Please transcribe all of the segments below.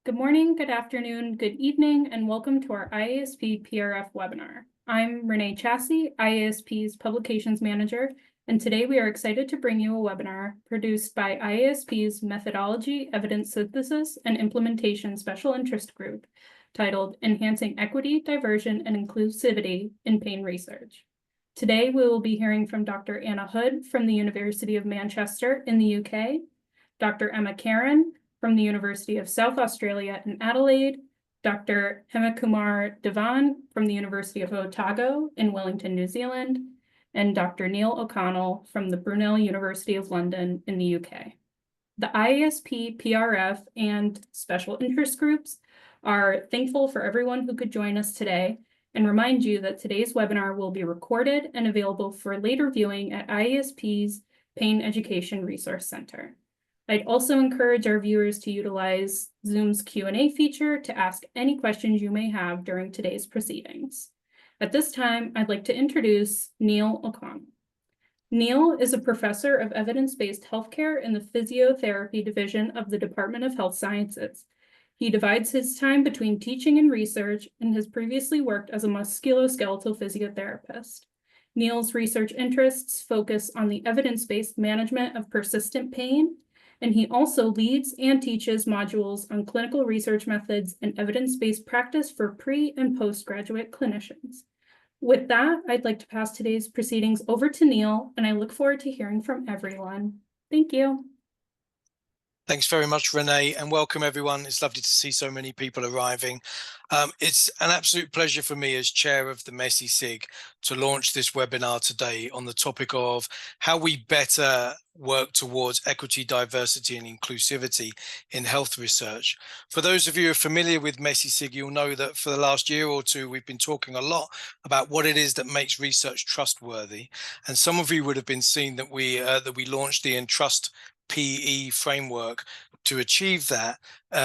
Good morning, good afternoon, good evening, and welcome to our IASP PRF webinar. I'm Renee Chassie, IASP's Publications Manager, and today we are excited to bring you a webinar produced by IASP's Methodology, Evidence Synthesis, and Implementation Special Interest Group titled Enhancing Equity, Diversion, and Inclusivity in Pain Research. Today we will be hearing from Dr. Anna Hood from the University of Manchester in the UK, Dr. Emma Karen from the University of South Australia in Adelaide, Dr. Hemakumar Devan from the University of Otago in Wellington, New Zealand, and Dr. Neil O'Connell from the Brunel University of London in the UK. The IASP, PRF, and special interest groups are thankful for everyone who could join us today and remind you that today's webinar will be recorded and available for later viewing at IASP's Pain Education Resource Center. I'd also encourage our viewers to utilize Zoom's Q&A feature to ask any questions you may have during today's proceedings. At this time, I'd like to introduce Neil O'Connell. Neil is a professor of evidence-based healthcare in the physiotherapy division of the Department of Health Sciences. He divides his time between teaching and research and has previously worked as a musculoskeletal physiotherapist. Neil's research interests focus on the evidence-based management of persistent pain, and he also leads and teaches modules on clinical research methods and evidence-based practice for pre- and postgraduate clinicians. With that, I'd like to pass today's proceedings over to Neil, and I look forward to hearing from everyone. Thank you. Thanks very much, Renee, and welcome everyone. It's lovely to see so many people arriving. It's an absolute pleasure for me as chair of the MESISIG to launch this webinar today on the topic of how we better work towards equity, diversity, and inclusivity in health research. For those of you who are familiar with MESISIG, you'll know that for the last year or two, we've been talking a lot about what it is that makes research trustworthy. And some of you would have been seeing that we launched the Entrust PE framework to achieve that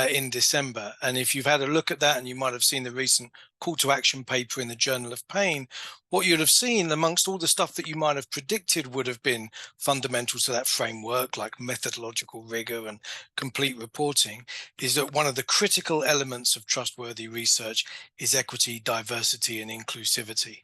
in December. And if you've had a look at that, and you might have seen the recent call to action paper in the Journal of Pain, what you'd have seen amongst all the stuff that you might have predicted would have been fundamental to that framework, like methodological rigor and complete reporting, is that one of the critical elements of trustworthy research is equity, diversity, and inclusivity.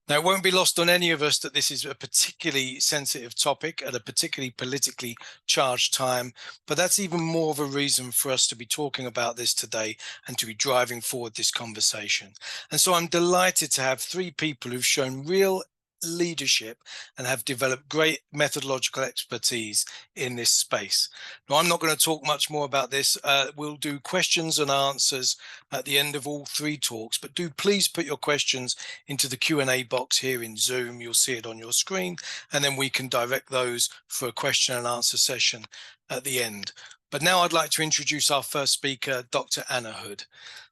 Now, it won't be lost on any of us that this is a particularly sensitive topic at a particularly politically charged time, but that's even more of a reason for us to be talking about this today and to be driving forward this conversation. And so I'm delighted to have three people who've shown real leadership and have developed great methodological expertise in this space. Now, I'm not going to talk much more about this. We'll do questions and answers at the end of all three talks, but do please put your questions into the Q&A box here in Zoom. You'll see it on your screen, and then we can direct those for a question and answer session at the end. But now I'd like to introduce our first speaker, Dr. Anna Hood.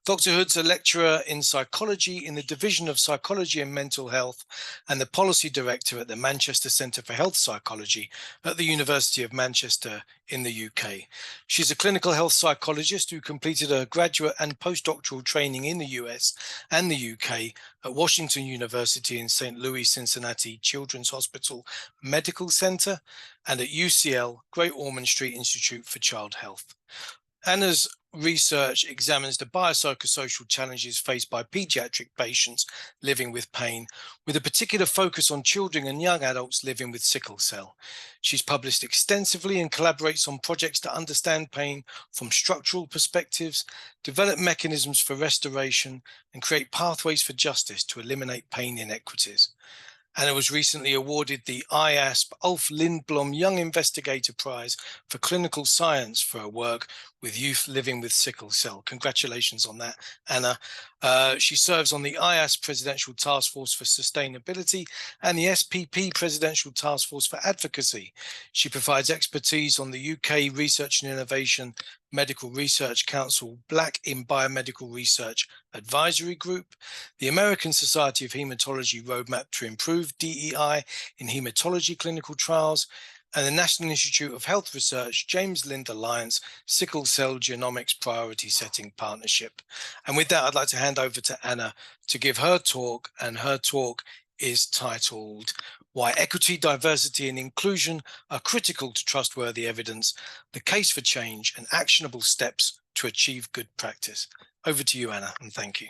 Dr. Hood's a lecturer in psychology in the Division of Psychology and Mental Health and the Policy Director at the Manchester Centre for Health Psychology at the University of Manchester in the UK. She's a clinical health psychologist who completed a graduate and postdoctoral training in the US and the UK at Washington University in St. Louis, Cincinnati Children's Hospital Medical Center and at UCL, Great Ormond Street Institute for Child Health. Anna's research examines the biopsychosocial challenges faced by pediatric patients living with pain, with a particular focus on children and young adults living with sickle cell. She's published extensively and collaborates on projects to understand pain from structural perspectives, develop mechanisms for restoration, and create pathways for justice to eliminate pain inequities. Anna was recently awarded the IASP Ulf Lindblom Young Investigator Prize for Clinical Science for her work with youth living with sickle cell. Congratulations on that, Anna. She serves on the IASP Presidential Task Force for Sustainability and the SPP Presidential Task Force for Advocacy. She provides expertise on the UK Research and Innovation Medical Research Council Black in Biomedical Research Advisory Group, the American Society of Hematology Roadmap to Improve DEI in Hematology Clinical Trials, and the National Institute of Health Research James Lind Alliance Sickle Cell Genomics Priority Setting Partnership. And with that, I'd like to hand over to Anna to give her talk, and her talk is titled Why Equity, Diversity and Inclusion Are Critical to Trustworthy Evidence, the Case for Change and Actionable Steps to achieve good practice. Over to you, Anna, and thank you.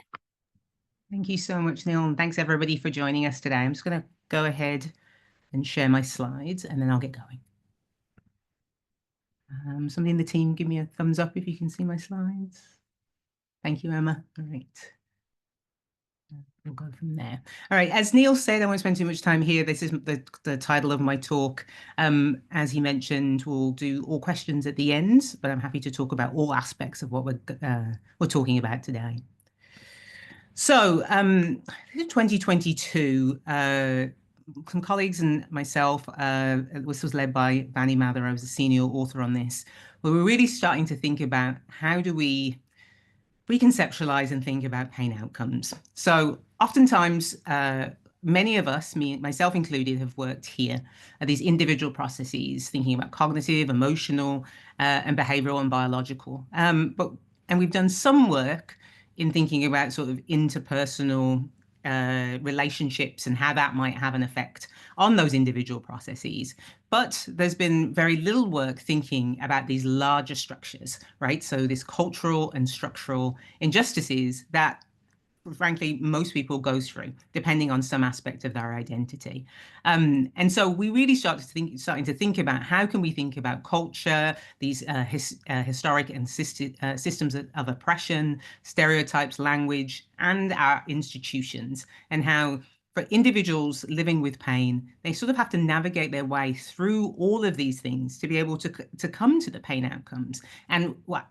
Thank you so much, Neil, and thanks everybody for joining us today. I'm just going to go ahead and share my slides, and then I'll get going. Somebody in the team, give me a thumbs up if you can see my slides. Thank you, Emma. All right. We'll go from there. All right, as Neil said, I won't spend too much time here. This is the title of my talk. As he mentioned, we'll do all questions at the end, but I'm happy to talk about all aspects of what we're talking about today. So, in 2022, some colleagues and myself, this was led by Vanny Mather, I was a senior author on this, where we're really starting to think about how do we reconceptualize and think about pain outcomes. So oftentimes, many of us, myself included, have worked here at these individual processes, thinking about cognitive, emotional, and behavioral and biological. And we've done some work in thinking about sort of interpersonal relationships and how that might have an effect on those individual processes. But there's been very little work thinking about these larger structures, right? So this cultural and structural injustices that, frankly, most people go through, depending on some aspect of their identity. And so we really starting to think about how can we think about culture, these historic and systems of oppression, stereotypes, language, and our institutions, and how for individuals living with pain, they sort of have to navigate their way through all of these things to be able to come to the pain outcomes. And what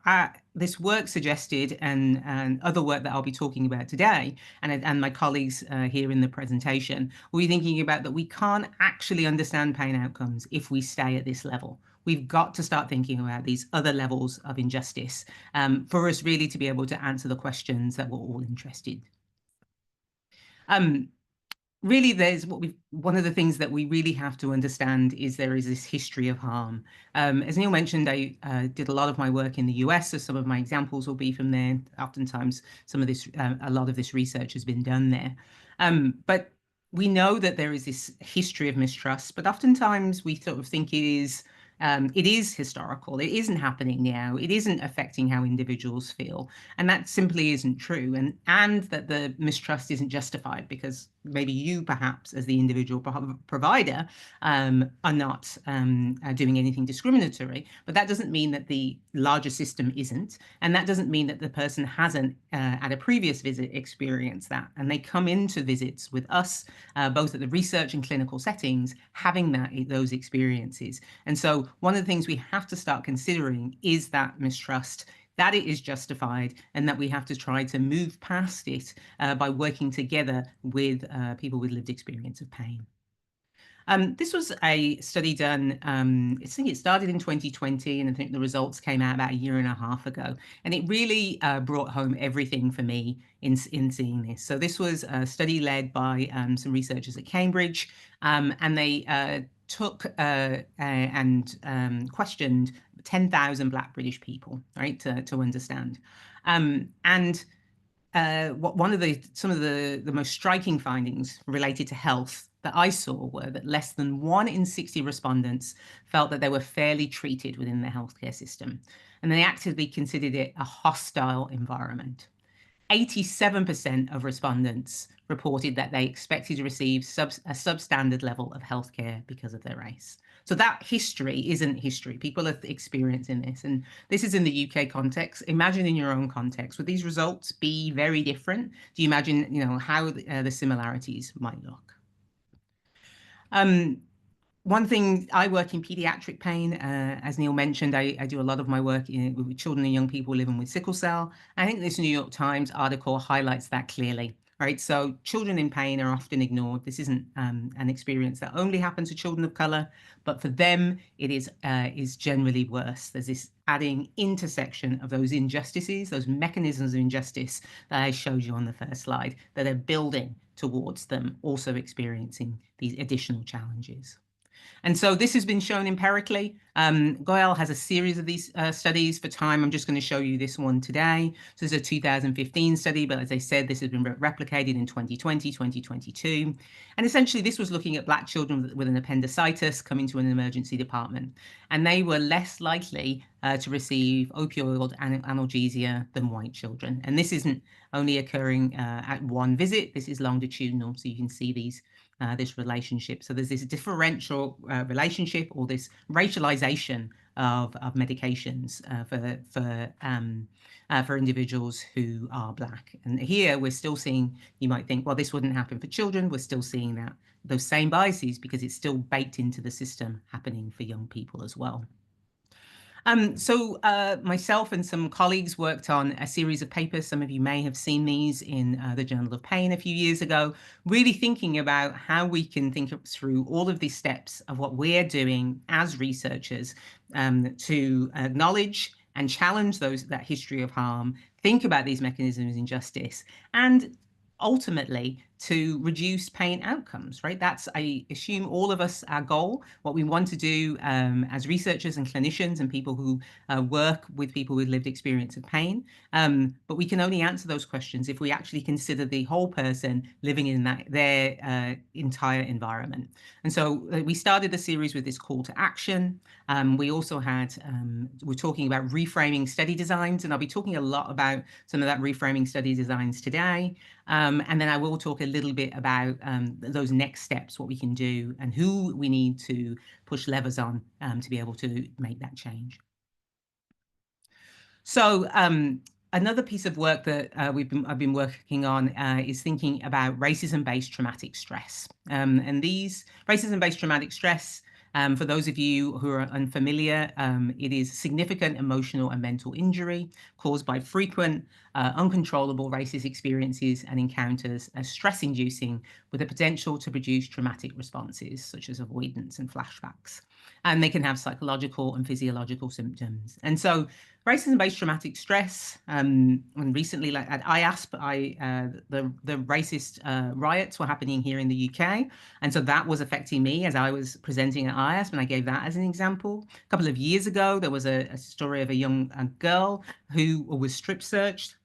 this work suggested, and other work that I'll be talking about today, and my colleagues here in the presentation, will be thinking about that we can't actually understand pain outcomes if we stay at this level. We've got to start thinking about these other levels of injustice for us really to be able to answer the questions that we're all interested. Really, one of the things that we really have to understand is there is this history of harm. As Neil mentioned, I did a lot of my work in the US, so some of my examples will be from there. Oftentimes, a lot of this research has been done there. But we know that there is this history of mistrust, but oftentimes we sort of think it is historical. It isn't happening now. It isn't affecting how individuals feel. And that simply isn't true. And that the mistrust isn't justified because maybe you, perhaps, as the individual provider, are not doing anything discriminatory. But that doesn't mean that the larger system isn't. And that doesn't mean that the person hasn't, at a previous visit, experienced that. And they come into visits with us, both at the research and clinical settings, having those experiences. And so one of the things we have to start considering is that mistrust, that it is justified, and that we have to try to move past it by working together with people with lived experience of pain. This was a study done, I think it started in 2020, and I think the results came out about a year and a half ago. And it really brought home everything for me in seeing this. So this was a study led by some researchers at Cambridge, and they took and questioned 10,000 Black British people, right, to understand. Some of the most striking findings related to health that I saw were that less than 1 in 60 respondents felt that they were fairly treated within the healthcare system, and they actively considered it a hostile environment. 87% of respondents reported that they expected to receive a substandard level of healthcare because of their race. So that history isn't history. People are experiencing this. And this is in the UK context. Imagine in your own context, would these results be very different? Do you imagine, how the similarities might look? One thing, I work in pediatric pain. As Neil mentioned, I do a lot of my work with children and young people living with sickle cell. I think this New York Times article highlights that clearly, right? So children in pain are often ignored. This isn't an experience that only happens to children of color, but for them, it is generally worse. There's this adding intersection of those injustices, those mechanisms of injustice that I showed you on the first slide, that are building towards them also experiencing these additional challenges. And so this has been shown empirically. Goyal has a series of these studies. For time, I'm just going to show you this one today. So this is a 2015 study, but as I said, this has been replicated in 2020, 2022. And essentially, this was looking at Black children with an appendicitis coming to an emergency department. And they were less likely to receive opioid analgesia than white children. And this isn't only occurring at one visit. This is longitudinal, so you can see these this relationship. So there's this differential relationship, or this racialization of medications for individuals who are Black. And here we're still seeing, you might think, well, this wouldn't happen for children. We're still seeing that those same biases because it's still baked into the system happening for young people as well. So myself and some colleagues worked on a series of papers. Some of you may have seen these in the Journal of Pain a few years ago, really thinking about how we can think through all of these steps of what we're doing as researchers to acknowledge and challenge that history of harm, think about these mechanisms of injustice, and ultimately to reduce pain outcomes, right? That's, I assume, all of us, our goal, what we want to do as researchers and clinicians and people who work with people with lived experience of pain. But we can only answer those questions if we actually consider the whole person living in their entire environment. And so we started the series with this call to action. We also had, we're talking about reframing study designs, and I'll be talking a lot about some of that reframing study designs today. And then I will talk a little bit about those next steps, what we can do and who we need to push levers on to be able to make that change. So another piece of work that I've been working on is thinking about racism-based traumatic stress. And these racism-based traumatic stress, for those of you who are unfamiliar, it is significant emotional and mental injury caused by frequent, uncontrollable racist experiences and encounters as stress-inducing with the potential to produce traumatic responses such as avoidance and flashbacks. And they can have psychological and physiological symptoms. And so racism-based traumatic stress, and recently, like at IASP, the racist riots were happening here in the UK, and so that was affecting me as I was presenting at IASP, and I gave that as an example. A couple of years ago, there was a story of a young girl who was strip searched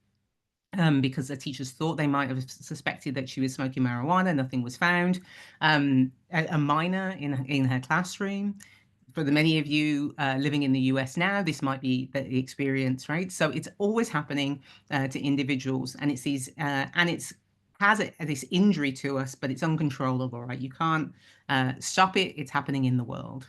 because the teachers thought they might have suspected that she was smoking marijuana. Nothing was found. A minor in her classroom. For the many of you living in the US now, this might be the experience, right? So it's always happening to individuals, and it's these, and it's has this injury to us, but it's uncontrollable, right? You can't stop it. It's happening in the world.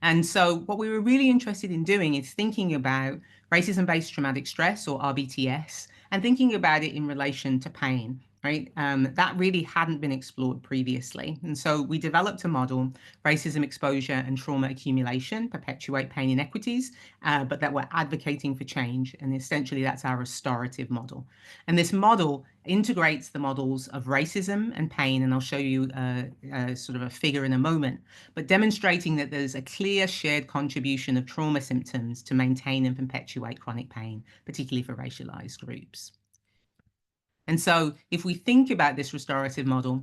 And so what we were really interested in doing is thinking about racism-based traumatic stress, or RBTS, and thinking about it in relation to pain, right? That really hadn't been explored previously. And so we developed a model, racism exposure and trauma accumulation perpetuate pain inequities, but that we're advocating for change. And essentially that's our restorative model. And this model integrates the models of racism and pain, and I'll show you sort of a figure in a moment, but demonstrating that there's a clear shared contribution of trauma symptoms to maintain and perpetuate chronic pain, particularly for racialized groups. And so if we think about this restorative model,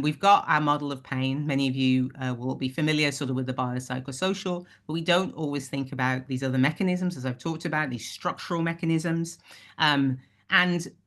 we've got our model of pain. Many of you will be familiar sort of with the biopsychosocial, but we don't always think about these other mechanisms, as I've talked about, these structural mechanisms.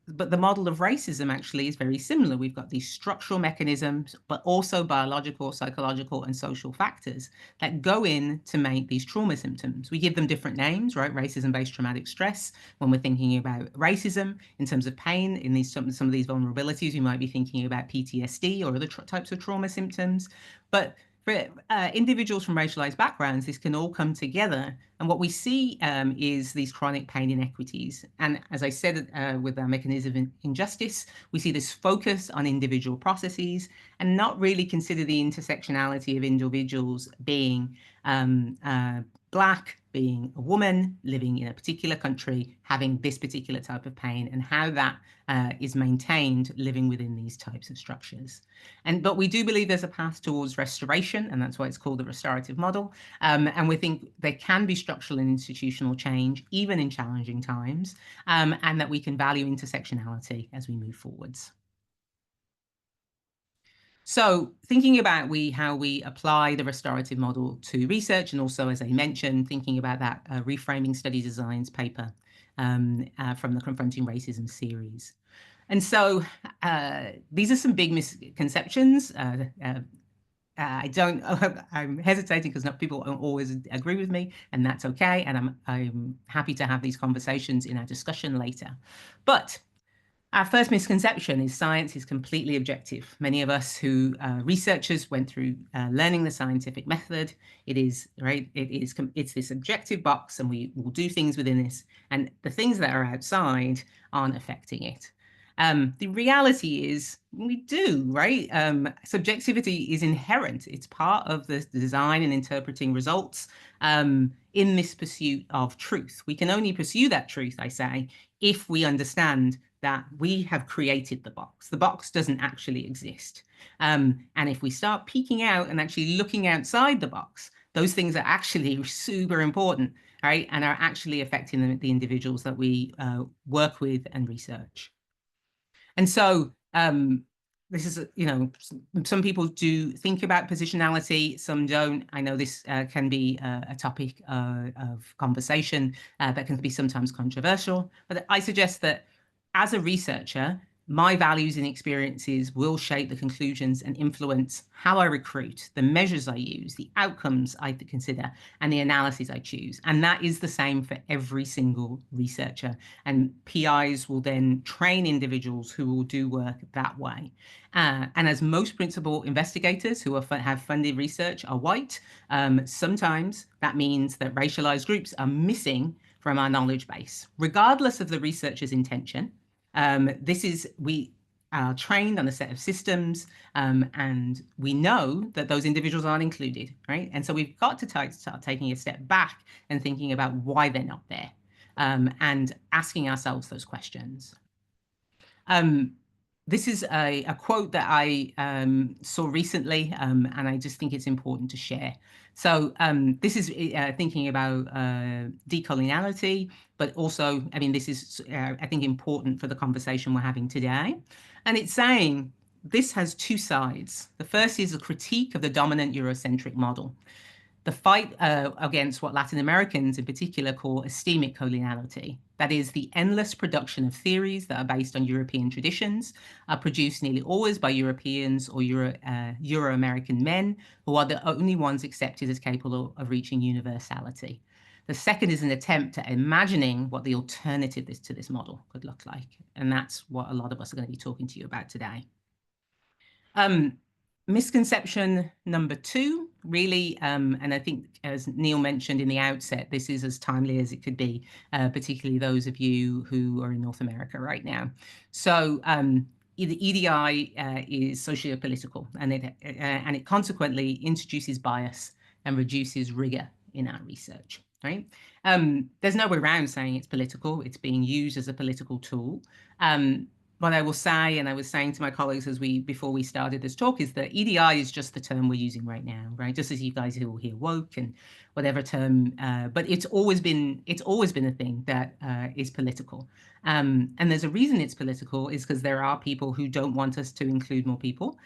But the model of racism actually is very similar. We've got these structural mechanisms, but also biological, psychological, and social factors that go in to make these trauma symptoms. We give them different names, right? Racism-based traumatic stress. When we're thinking about racism in terms of pain, in these some of these vulnerabilities, we might be thinking about PTSD or other types of trauma symptoms. But for individuals from racialized backgrounds, this can all come together. And what we see is these chronic pain inequities. And as I said, with our mechanism of injustice, we see this focus on individual processes and not really consider the intersectionality of individuals being Black, being a woman, living in a particular country, having this particular type of pain, and how that is maintained living within these types of structures. But we do believe there's a path towards restoration, and that's why it's called the restorative model. And we think there can be structural and institutional change, even in challenging times, and that we can value intersectionality as we move forwards. So thinking about how we apply the restorative model to research, and also, as I mentioned, thinking about that reframing study designs paper from the Confronting Racism series. And so these are some big misconceptions. I'm hesitating because not people don't always agree with me, and that's okay. And I'm happy to have these conversations in our discussion later. But our first misconception is science is completely objective. Many of us who researchers went through learning the scientific method. It is right. It's this objective box, and we will do things within this, and the things that are outside aren't affecting it. The reality is we do, right? Subjectivity is inherent. It's part of the design and interpreting results in this pursuit of truth. We can only pursue that truth, I say, if we understand that we have created the box. The box doesn't actually exist. And if we start peeking out and actually looking outside the box, those things are actually super important, right? And are actually affecting the individuals that we work with and research. And so this is, some people do think about positionality, some don't. I know this can be a topic of conversation that can be sometimes controversial, but I suggest that as a researcher, my values and experiences will shape the conclusions and influence how I recruit, the measures I use, the outcomes I consider, and the analyses I choose. And that is the same for every single researcher. And PIs will then train individuals who will do work that way. And as most principal investigators who have funded research are white, sometimes that means that racialized groups are missing from our knowledge base, regardless of the researcher's intention. We are trained on a set of systems, and we know that those individuals aren't included, right? And so we've got to start taking a step back and thinking about why they're not there, and asking ourselves those questions. This is a quote that I saw recently, and I just think it's important to share. So this is thinking about decoloniality, but also, I mean, this is, I think, important for the conversation we're having today. And it's saying this has two sides. The first is a critique of the dominant Eurocentric model. The fight against what Latin Americans in particular call epistemic coloniality, that is the endless production of theories that are based on European traditions, are produced nearly always by Europeans or Euro-American men, who are the only ones accepted as capable of reaching universality. The second is an attempt at imagining what the alternative to this model could look like. And that's what a lot of us are going to be talking to you about today. Misconception number two, really, and I think, as Neil mentioned in the outset, this is as timely as it could be, particularly those of you who are in North America right now. So the EDI is socio-political, and it consequently introduces bias and reduces rigor in our research, right? There's no way around saying it's political. It's being used as a political tool. What I will say, and I was saying to my colleagues before we started this talk, is that EDI is just the term we're using right now, right? Just as you guys will hear woke and whatever term, but it's always been a thing that is political. And there's a reason it's political, is because there are people who don't want us to include more people,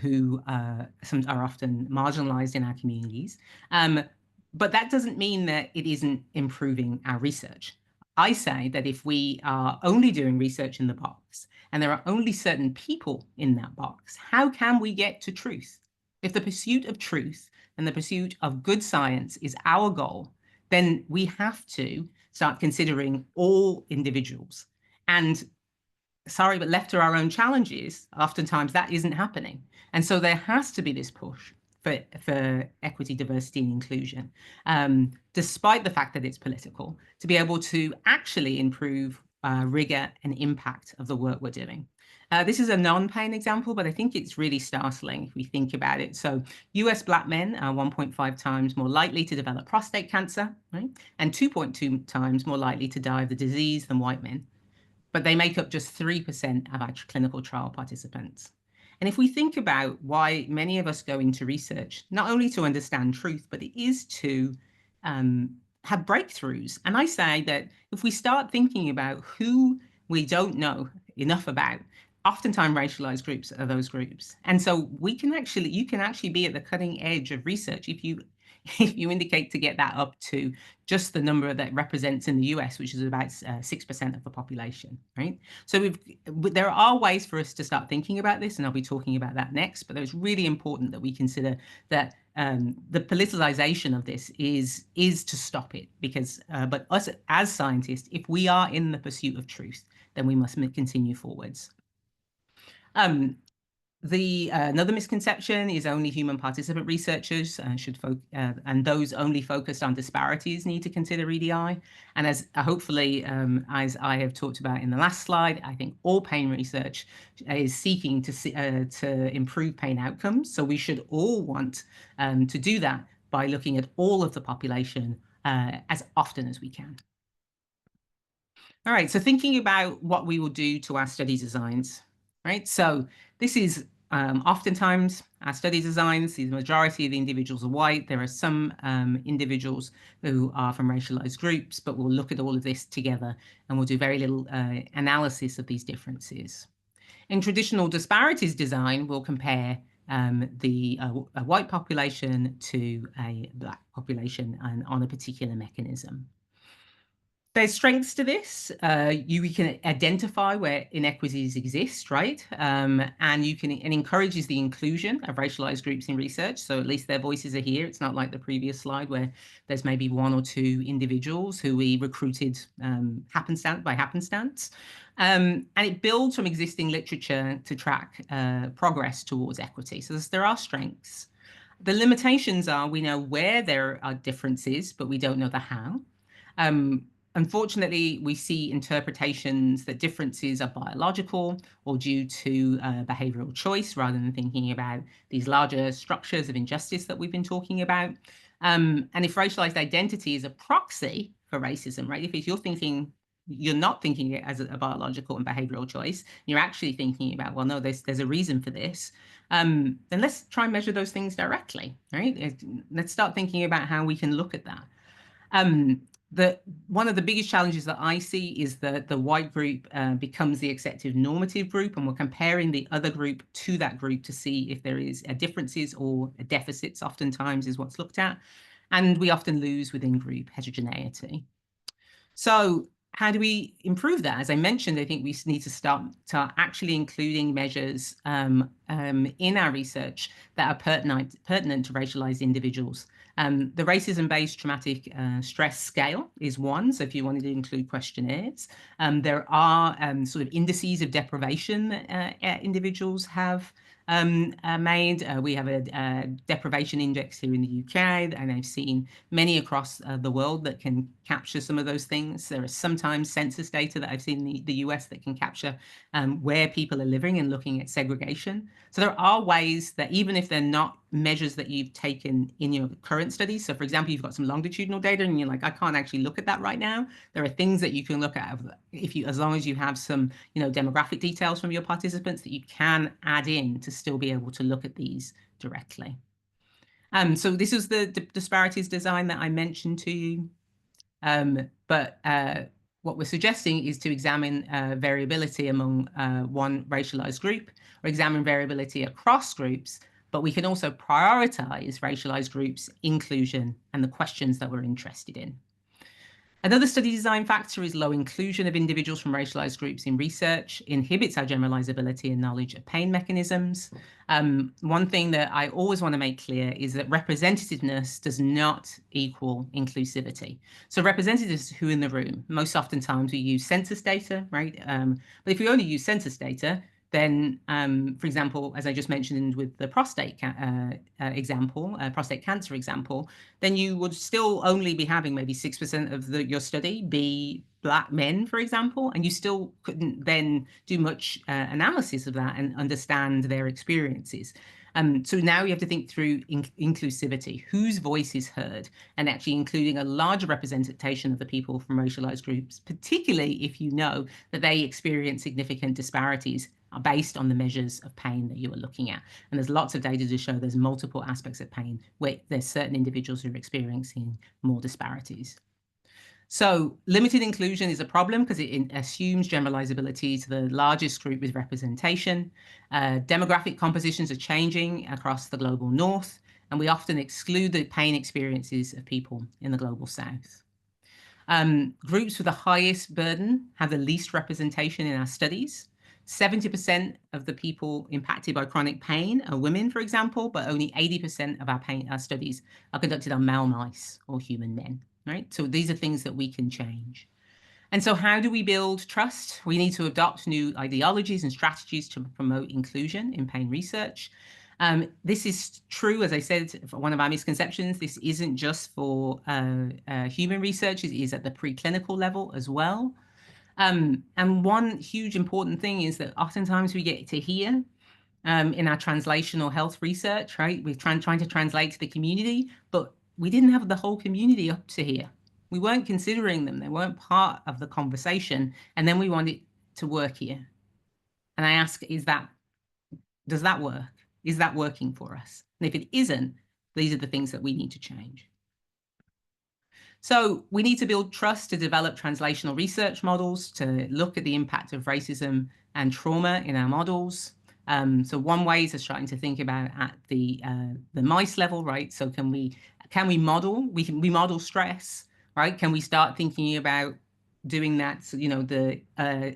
who are often marginalized in our communities. But that doesn't mean that it isn't improving our research. I say that if we are only doing research in the box and there are only certain people in that box, how can we get to truth? If the pursuit of truth and the pursuit of good science is our goal, then we have to start considering all individuals. And sorry, but left to our own challenges, oftentimes that isn't happening. And so there has to be this push for equity, diversity, and inclusion, despite the fact that it's political, to be able to actually improve rigor and impact of the work we're doing. This is a non-paying example, but I think it's really startling if we think about it. So US Black men are 1.5 times more likely to develop prostate cancer, right? And 2.2 times more likely to die of the disease than white men. But they make up just 3% of our clinical trial participants. And if we think about why many of us go into research, not only to understand truth, but it is to have breakthroughs. And I say that if we start thinking about who we don't know enough about, oftentimes racialized groups are those groups. And so you can actually be at the cutting edge of research if you indicate to get that up to just the number that represents in the US, which is about 6% of the population, right? So there are ways for us to start thinking about this, and I'll be talking about that next, but it's really important that we consider that the politicization of this is to stop it, because but us as scientists, if we are in the pursuit of truth, then we must continue forwards. Another misconception is only human participant researchers and those only focused on disparities need to consider EDI. And as hopefully, as I have talked about in the last slide, I think all pain research is seeking to improve pain outcomes. So we should all want to do that by looking at all of the population as often as we can. All right, so thinking about what we will do to our study designs, right? So this is oftentimes our study designs, the majority of the individuals are white. There are some individuals who are from racialized groups, but we'll look at all of this together and we'll do very little analysis of these differences. In traditional disparities design, we'll compare a white population to a Black population and on a particular mechanism. There's strengths to this. We can identify where inequities exist, right? And it encourages the inclusion of racialized groups in research. So at least their voices are here. It's not like the previous slide where there's maybe one or two individuals who we recruited by happenstance. And it builds from existing literature to track progress towards equity. So there are strengths. The limitations are we know where there are differences, but we don't know the how. Unfortunately, we see interpretations that differences are biological or due to behavioral choice rather than thinking about these larger structures of injustice that we've been talking about. And if racialized identity is a proxy for racism, right? If you're not thinking it as a biological and behavioral choice, you're actually thinking about, well, no, there's a reason for this. Then let's try and measure those things directly, right? Let's start thinking about how we can look at that. One of the biggest challenges that I see is that the white group becomes the accepted normative group, and we're comparing the other group to that group to see if there is differences or deficits, oftentimes is what's looked at. And we often lose within group heterogeneity. So how do we improve that? As I mentioned, I think we need to start actually including measures in our research that are pertinent to racialized individuals. The racism-based traumatic stress scale is one. So if you wanted to include questionnaires, there are sort of indices of deprivation that individuals have made. We have a deprivation index here in the UK, and I've seen many across the world that can capture some of those things. There are sometimes census data that I've seen in the US that can capture where people are living and looking at segregation. So there are ways that even if they're not measures that you've taken in your current studies, so for example, you've got some longitudinal data and you're like, I can't actually look at that right now. There are things that you can look at as long as you have some, demographic details from your participants that you can add in to still be able to look at these directly. So this is the disparities design that I mentioned to you. What we're suggesting is to examine variability among one racialized group or examine variability across groups, but we can also prioritize racialized groups, inclusion, and the questions that we're interested in. Another study design factor is low inclusion of individuals from racialized groups in research inhibits our generalizability and knowledge of pain mechanisms. One thing that I always want to make clear is that representativeness does not equal inclusivity. So representatives is who in the room. Most oftentimes we use census data, right? But if we only use census data, then, for example, as I just mentioned with the prostate prostate cancer example, then you would still only be having maybe 6% of your study be Black men, for example, and you still couldn't then do much analysis of that and understand their experiences. So now you have to think through inclusivity, whose voice is heard, and actually including a larger representation of the people from racialized groups, particularly if you know that they experience significant disparities based on the measures of pain that you are looking at. And there's lots of data to show there's multiple aspects of pain where there's certain individuals who are experiencing more disparities. So limited inclusion is a problem because it assumes generalizability to the largest group with representation. Demographic compositions are changing across the global north, and we often exclude the pain experiences of people in the global south. Groups with the highest burden have the least representation in our studies. 70% of the people impacted by chronic pain are women, for example, but only 80% of our studies are conducted on male mice or human men, right? So these are things that we can change. And so how do we build trust? We need to adopt new ideologies and strategies to promote inclusion in pain research. This is true, as I said, for one of our misconceptions. This isn't just for human research, it is at the preclinical level as well. And one huge important thing is that oftentimes we get to hear in our translational health research, right? We're trying to translate to the community, but we didn't have the whole community up to here. We weren't considering them. They weren't part of the conversation. And then we want it to work here. And I ask, does that work? Is that working for us? And if it isn't, these are the things that we need to change. So we need to build trust to develop translational research models to look at the impact of racism and trauma in our models. So one way is starting to think about at the mice level, right? So can we model? We model stress, right? Can we start thinking about doing that? So, the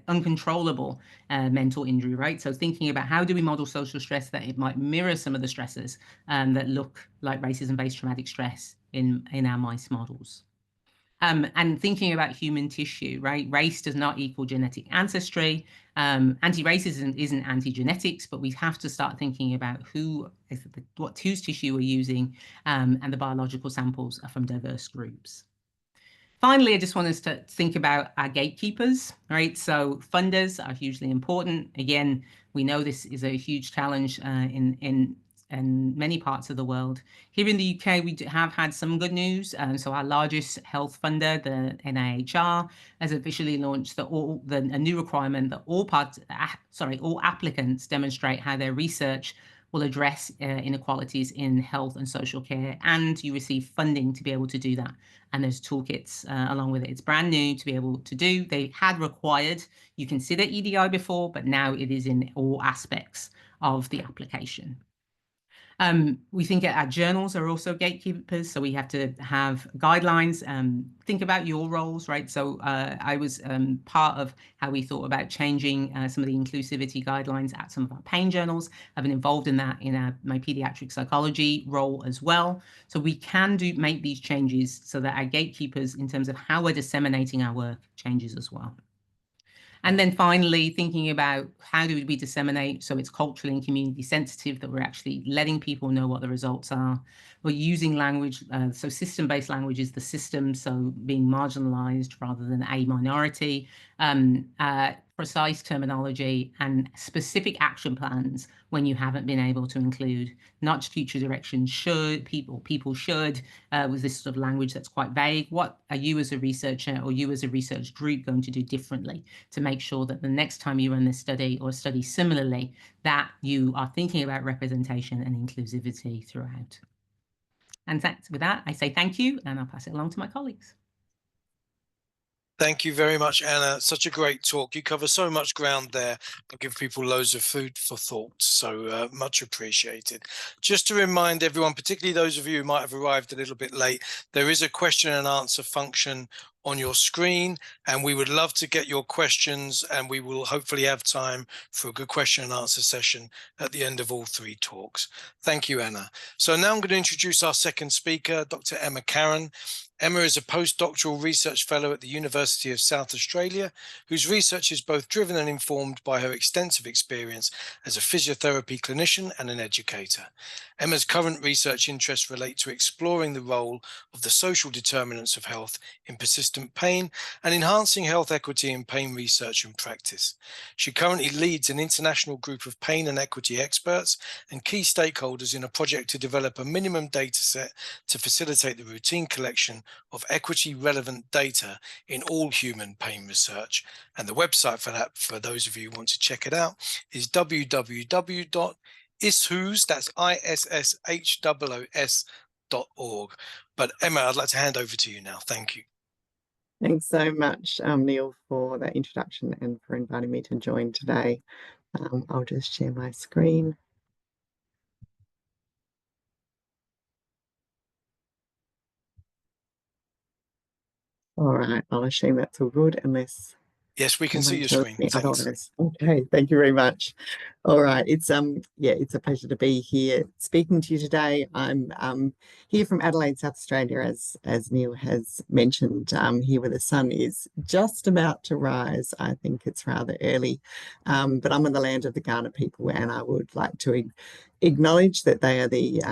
uncontrollable mental injury, right? So thinking about how do we model social stress that it might mirror some of the stresses that look like racism-based traumatic stress in our mice models. And thinking about human tissue, right? Race does not equal genetic ancestry. Anti-racism isn't anti-genetics, but we have to start thinking about whose tissue we're using, and the biological samples are from diverse groups. Finally, I just want us to think about our gatekeepers, right? So funders are hugely important. Again, we know this is a huge challenge in many parts of the world. Here in the UK, we have had some good news. So our largest health funder, the NIHR, has officially launched a new requirement that all applicants demonstrate how their research will address inequalities in health and social care, and you receive funding to be able to do that. And there's toolkits along with it. It's brand new to be able to do. They had required you consider EDI before, but now it is in all aspects of the application. We think our journals are also gatekeepers, so we have to have guidelines. Think about your roles, right? So I was part of how we thought about changing some of the inclusivity guidelines at some of our pain journals. I've been involved in that in my pediatric psychology role as well. So we can make these changes so that our gatekeepers, in terms of how we're disseminating our work, changes as well. And then finally, thinking about how do we disseminate so it's culturally and community sensitive, that we're actually letting people know what the results are. We're using language, so system-based language is the system, so being marginalized rather than a minority, precise terminology and specific action plans when you haven't been able to include, not future direction should, people should, with this sort of language that's quite vague. What are you as a researcher or you as a research group going to do differently to make sure that the next time you run this study or study similarly, that you are thinking about representation and inclusivity throughout? And with that, I say thank you, and I'll pass it along to my colleagues. Thank you very much, Anna. Such a great talk. You cover so much ground there. I give people loads of food for thought, so much appreciated. Just to remind everyone, particularly those of you who might have arrived a little bit late, there is a question and answer function on your screen, and we would love to get your questions, and we will hopefully have time for a good question and answer session at the end of all three talks. Thank you, Anna. So now I'm going to introduce our second speaker, Dr. Emma Carron. Emma is a postdoctoral research fellow at the University of South Australia, whose research is both driven and informed by her extensive experience as a physiotherapy clinician and an educator. Emma's current research interests relate to exploring the role of the social determinants of health in persistent pain and enhancing health equity in pain research and practice. She currently leads an international group of pain and equity experts and key stakeholders in a project to develop a minimum data set to facilitate the routine collection of equity relevant data in all human pain research. And the website for that, for those of you who want to check it out, is www.ishhoos, that's ISSHOOS.org. But Emma, I'd like to hand over to you now. Thank you. Thanks so much, Neil, for that introduction and for inviting me to join today. I'll just share my screen. All right, I'll assume that's all good unless Yes, we can see your tells screen. me Thanks. otherwise. Okay, thank you very much. All right, it's it's a pleasure to be here speaking to you today. I'm here from Adelaide, South Australia, as Neil has mentioned, here where the sun is just about to rise. I think it's rather early, but I'm on the land of the Kaurna people, and I would like to acknowledge that they are the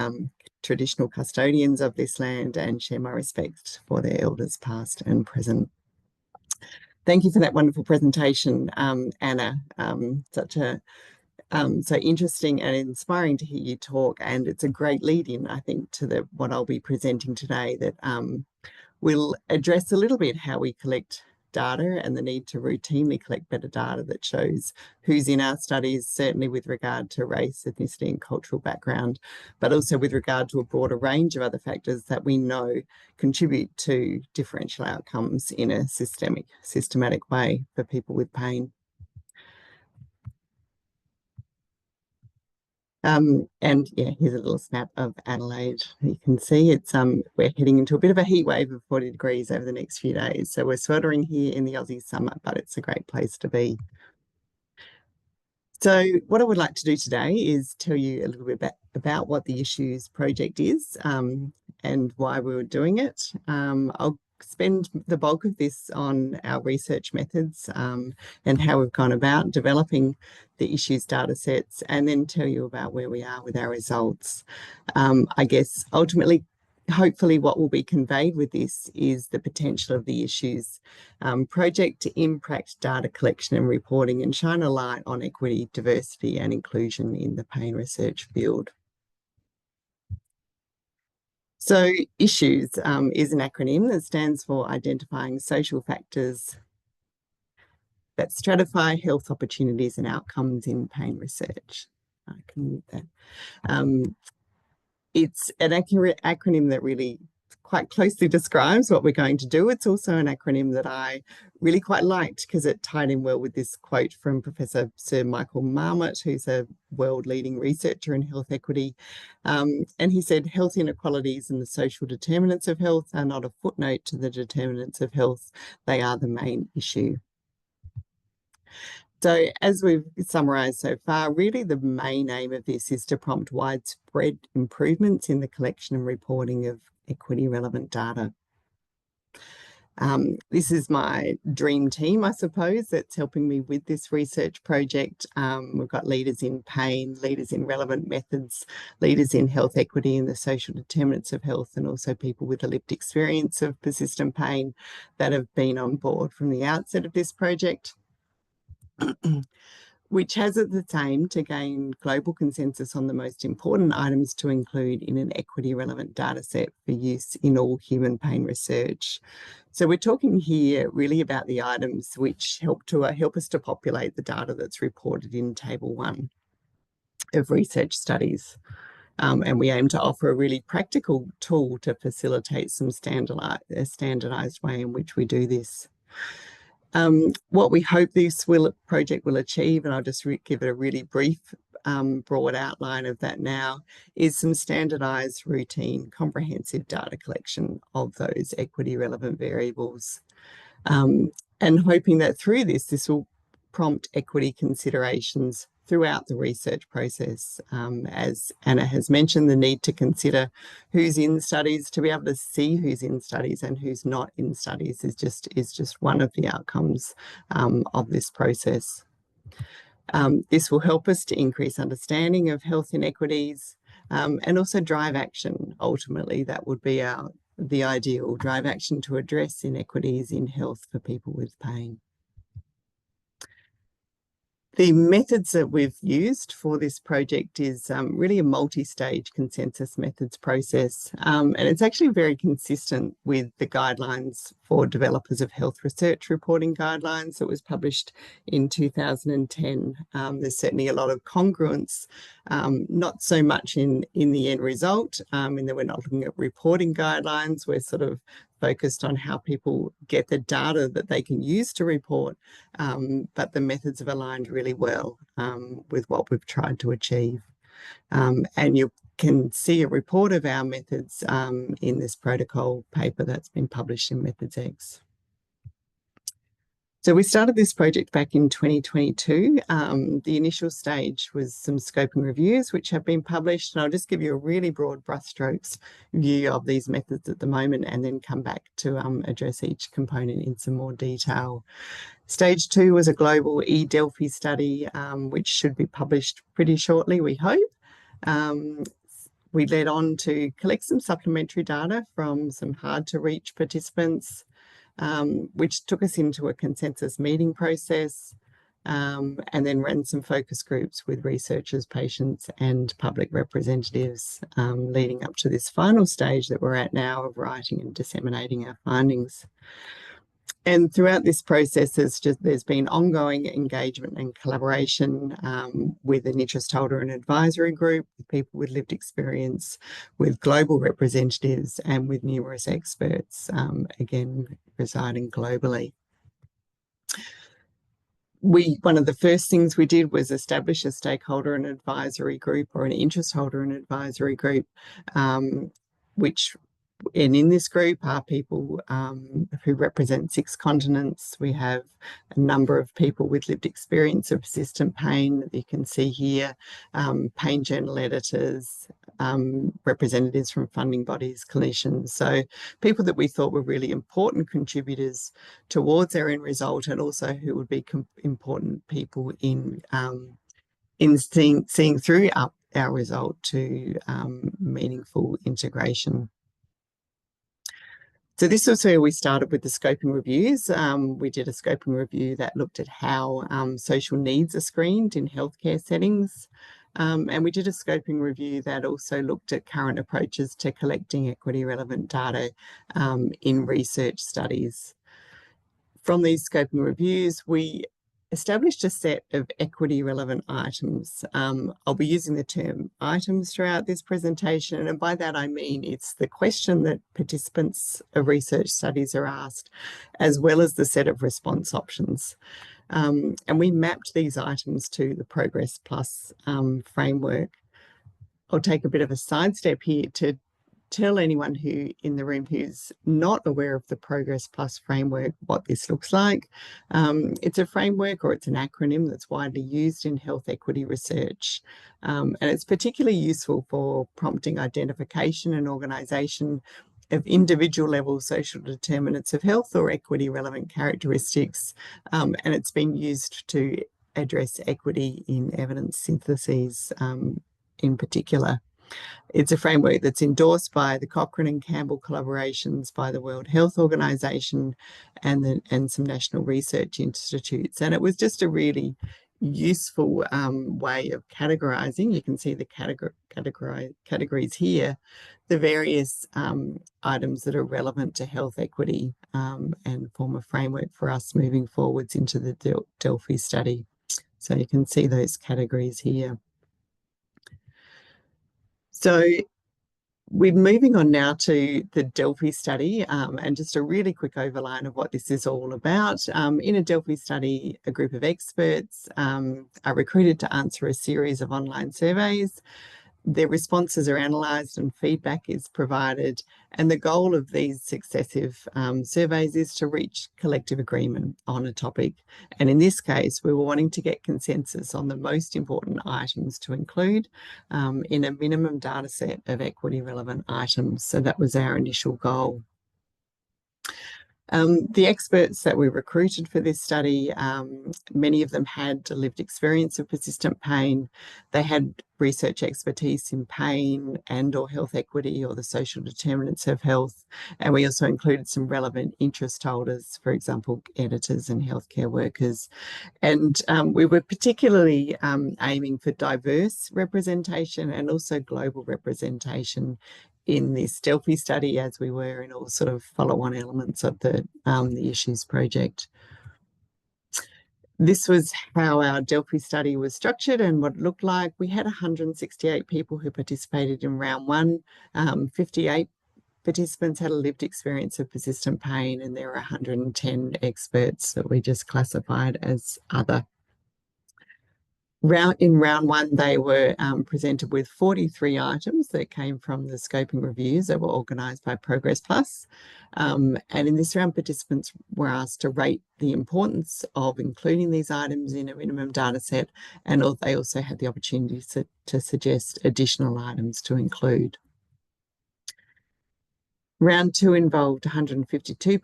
traditional custodians of this land and share my respect for their elders past and present. Thank you for that wonderful presentation, Anna. So interesting and inspiring to hear you talk, and it's a great lead-in, I think, to what I'll be presenting today. That we'll address a little bit how we collect data and the need to routinely collect better data that shows who's in our studies, certainly with regard to race, ethnicity, and cultural background, but also with regard to a broader range of other factors that we know contribute to differential outcomes in a systematic way for people with pain. And yeah, here's a little snap of Adelaide. You can see it's we're heading into a bit of a heat wave of 40 degrees over the next few days. So we're sweltering here in the Aussie summer, but it's a great place to be. So what I would like to do today is tell you a little bit about what the Issues project is, and why we were doing it. I'll spend the bulk of this on our research methods, and how we've gone about developing the Issues data sets, and then tell you about where we are with our results. I guess ultimately, hopefully what will be conveyed with this is the potential of the Issues project to impact data collection and reporting and shine a light on equity, diversity and inclusion in the pain research field. So Issues is an acronym that stands for Identifying Social Factors that Stratify Health Opportunities and Outcomes in Pain Research. I can mute that. It's an acronym that really quite closely describes what we're going to do. It's also an acronym that I really quite liked because it tied in well with this quote from Professor Sir Michael Marmot, who's a world-leading researcher in health equity. And he said, health inequalities and the social determinants of health are not a footnote to the determinants of health. They are the main issue. So as we've summarised so far, really the main aim of this is to prompt widespread improvements in the collection and reporting of equity relevant data. This is my dream team, I suppose, that's helping me with this research project. We've got leaders in pain, leaders in relevant methods, leaders in health equity and the social determinants of health, and also people with a lived experience of persistent pain that have been on board from the outset of this project. Which has at its aim to gain global consensus on the most important items to include in an equity relevant data set for use in all human pain research. So we're talking here really about the items which help us to populate the data that's reported in Table 1 of research studies. And we aim to offer a really practical tool to facilitate some standardized way in which we do this. What we hope this project will achieve, and I'll just give it a really brief, broad outline of that now, is some standardized, routine, comprehensive data collection of those equity relevant variables. And hoping that through this will prompt equity considerations throughout the research process. As Anna has mentioned, the need to consider who's in studies, to be able to see who's in studies and who's not in studies is just one of the outcomes of this process. This will help us to increase understanding of health inequities and also drive action. Ultimately, that would be the ideal, drive action to address inequities in health for people with pain. The methods that we've used for this project is really a multi-stage consensus methods process, and it's actually very consistent with the guidelines for developers of health research reporting guidelines that was published in 2010. There's certainly a lot of congruence, not so much in the end result, in that we're not looking at reporting guidelines, we're sort of focused on how people get the data that they can use to report, but the methods have aligned really well with what we've tried to achieve. And you can see a report of our methods in this protocol paper that's been published in MESISIG. So we started this project back in 2022. The initial stage was some scoping reviews, which have been published, and I'll just give you a really broad brushstrokes view of these methods at the moment, and then come back to address each component in some more detail. Stage 2 was a global eDelphi study, which should be published pretty shortly, we hope. We led on to collect some supplementary data from some hard-to-reach participants, which took us into a consensus meeting process, and then ran some focus groups with researchers, patients, and public representatives, leading up to this final stage that we're at now of writing and disseminating our findings. And throughout this process, there's been ongoing engagement and collaboration with an interest holder and advisory group, with people with lived experience, with global representatives, and with numerous experts, again, residing globally. One of the first things we did was establish a stakeholder and advisory group, or an interest holder and advisory group, and in this group are people who represent 6 continents. We have a number of people with lived experience of persistent pain that you can see here, pain journal editors, representatives from funding bodies, clinicians. So people that we thought were really important contributors towards our end result, and also who would be important people in seeing through our result to meaningful integration. So this was where we started with the scoping reviews. We did a scoping review that looked at how social needs are screened in healthcare settings. And we did a scoping review that also looked at current approaches to collecting equity relevant data in research studies. From these scoping reviews, we established a set of equity relevant items. I'll be using the term items throughout this presentation, and by that I mean it's the question that participants of research studies are asked, as well as the set of response options. And we mapped these items to the Progress Plus framework. I'll take a bit of a sidestep here to tell anyone who in the room who's not aware of the Progress Plus framework what this looks like. It's a framework, or it's an acronym, that's widely used in health equity research. And it's particularly useful for prompting identification and organisation of individual level social determinants of health or equity relevant characteristics. And it's been used to address equity in evidence syntheses in particular. It's a framework that's endorsed by the Cochrane and Campbell collaborations, by the World Health Organization, and some national research institutes. And it was just a really useful way of categorizing. You can see the categories here, the various items that are relevant to health equity, and form a framework for us moving forwards into the Delphi study. So you can see those categories here. So we're moving on now to the Delphi study, and just a really quick overline of what this is all about. In a Delphi study, a group of experts are recruited to answer a series of online surveys. Their responses are analysed and feedback is provided, and the goal of these successive surveys is to reach collective agreement on a topic. And in this case, we were wanting to get consensus on the most important items to include in a minimum data set of equity relevant items. So that was our initial goal. The experts that we recruited for this study, many of them had lived experience of persistent pain. They had research expertise in pain and or health equity, or the social determinants of health. And we also included some relevant interest holders, for example, editors and healthcare workers. And we were particularly aiming for diverse representation and also global representation in this Delphi study, as we were in all sort of follow-on elements of the Issues project. This was how our Delphi study was structured and what it looked like. We had 168 people who participated in round 1, 58 participants had a lived experience of persistent pain, and there were 110 experts that we just classified as other. In round one, they were presented with 43 items that came from the scoping reviews that were organised by Progress Plus. And in this round, participants were asked to rate the importance of including these items in a minimum data set, and they also had the opportunity to suggest additional items to include. Round two involved 152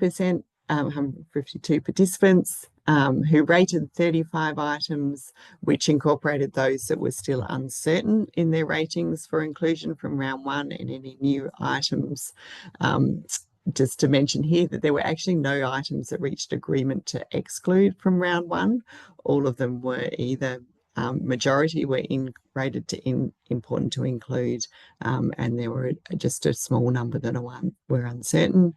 participants who rated 35 items, which incorporated those that were still uncertain in their ratings for inclusion from round one and any new items. Just to mention here that there were actually no items that reached agreement to exclude from round one. All of them were either majority were rated to important to include, and there were just a small number that were uncertain.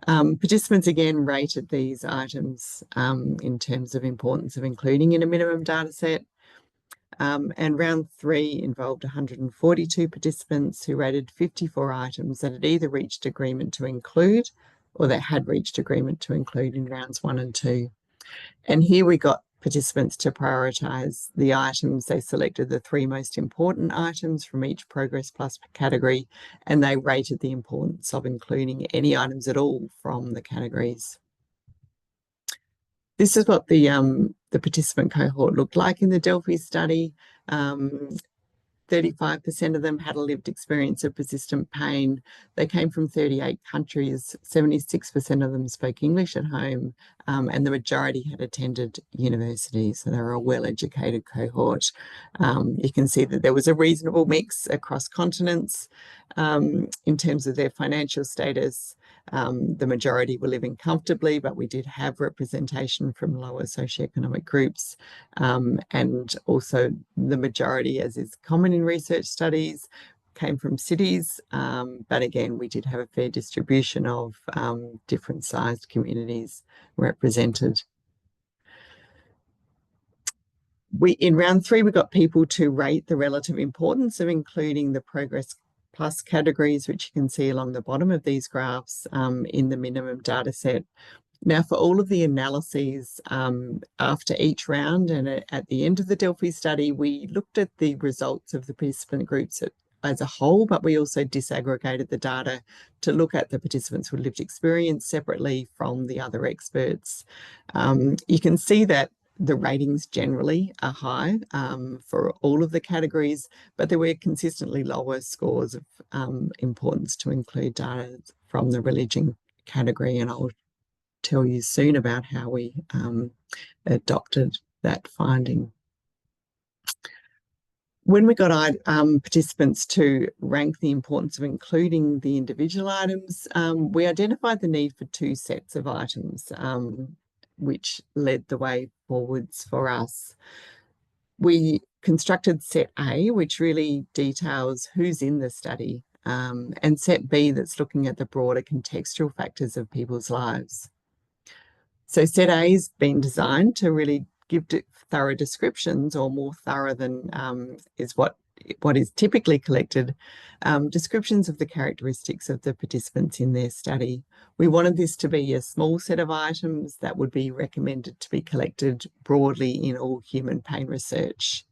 Participants again rated these items in terms of importance of including in a minimum data set. And round three involved 142 participants who rated 54 items that had either reached agreement to include or that had reached agreement to include in rounds 1 and 2. And here we got participants to prioritise the items. They selected the 3 most important items from each Progress Plus category, and they rated the importance of including any items at all from the categories. This is what the participant cohort looked like in the Delphi study. 35% of them had a lived experience of persistent pain. They came from 38 countries. 76% of them spoke English at home, and the majority had attended university, so they were a well-educated cohort. You can see that there was a reasonable mix across continents in terms of their financial status. The majority were living comfortably, but we did have representation from lower socioeconomic groups, and also the majority, as is common in research studies, came from cities, but again we did have a fair distribution of different sized communities represented. In round three, we got people to rate the relative importance of including the Progress Plus categories, which you can see along the bottom of these graphs in the minimum data set. Now, for all of the analyses after each round and at the end of the Delphi study, we looked at the results of the participant groups as a whole, but we also disaggregated the data to look at the participants with lived experience separately from the other experts. You can see that the ratings generally are high for all of the categories, but there were consistently lower scores of importance to include data from the religion category, and I'll tell you soon about how we adopted that finding. When we got participants to rank the importance of including the individual items, we identified the need for 2 sets of items, which led the way forwards for us. We constructed set A, which really details who's in the study, and set B, that's looking at the broader contextual factors of people's lives. So set A has been designed to really give thorough descriptions, or more thorough than is what is typically collected, descriptions of the characteristics of the participants in their study. We wanted this to be a small set of items that would be recommended to be collected broadly in all human pain research.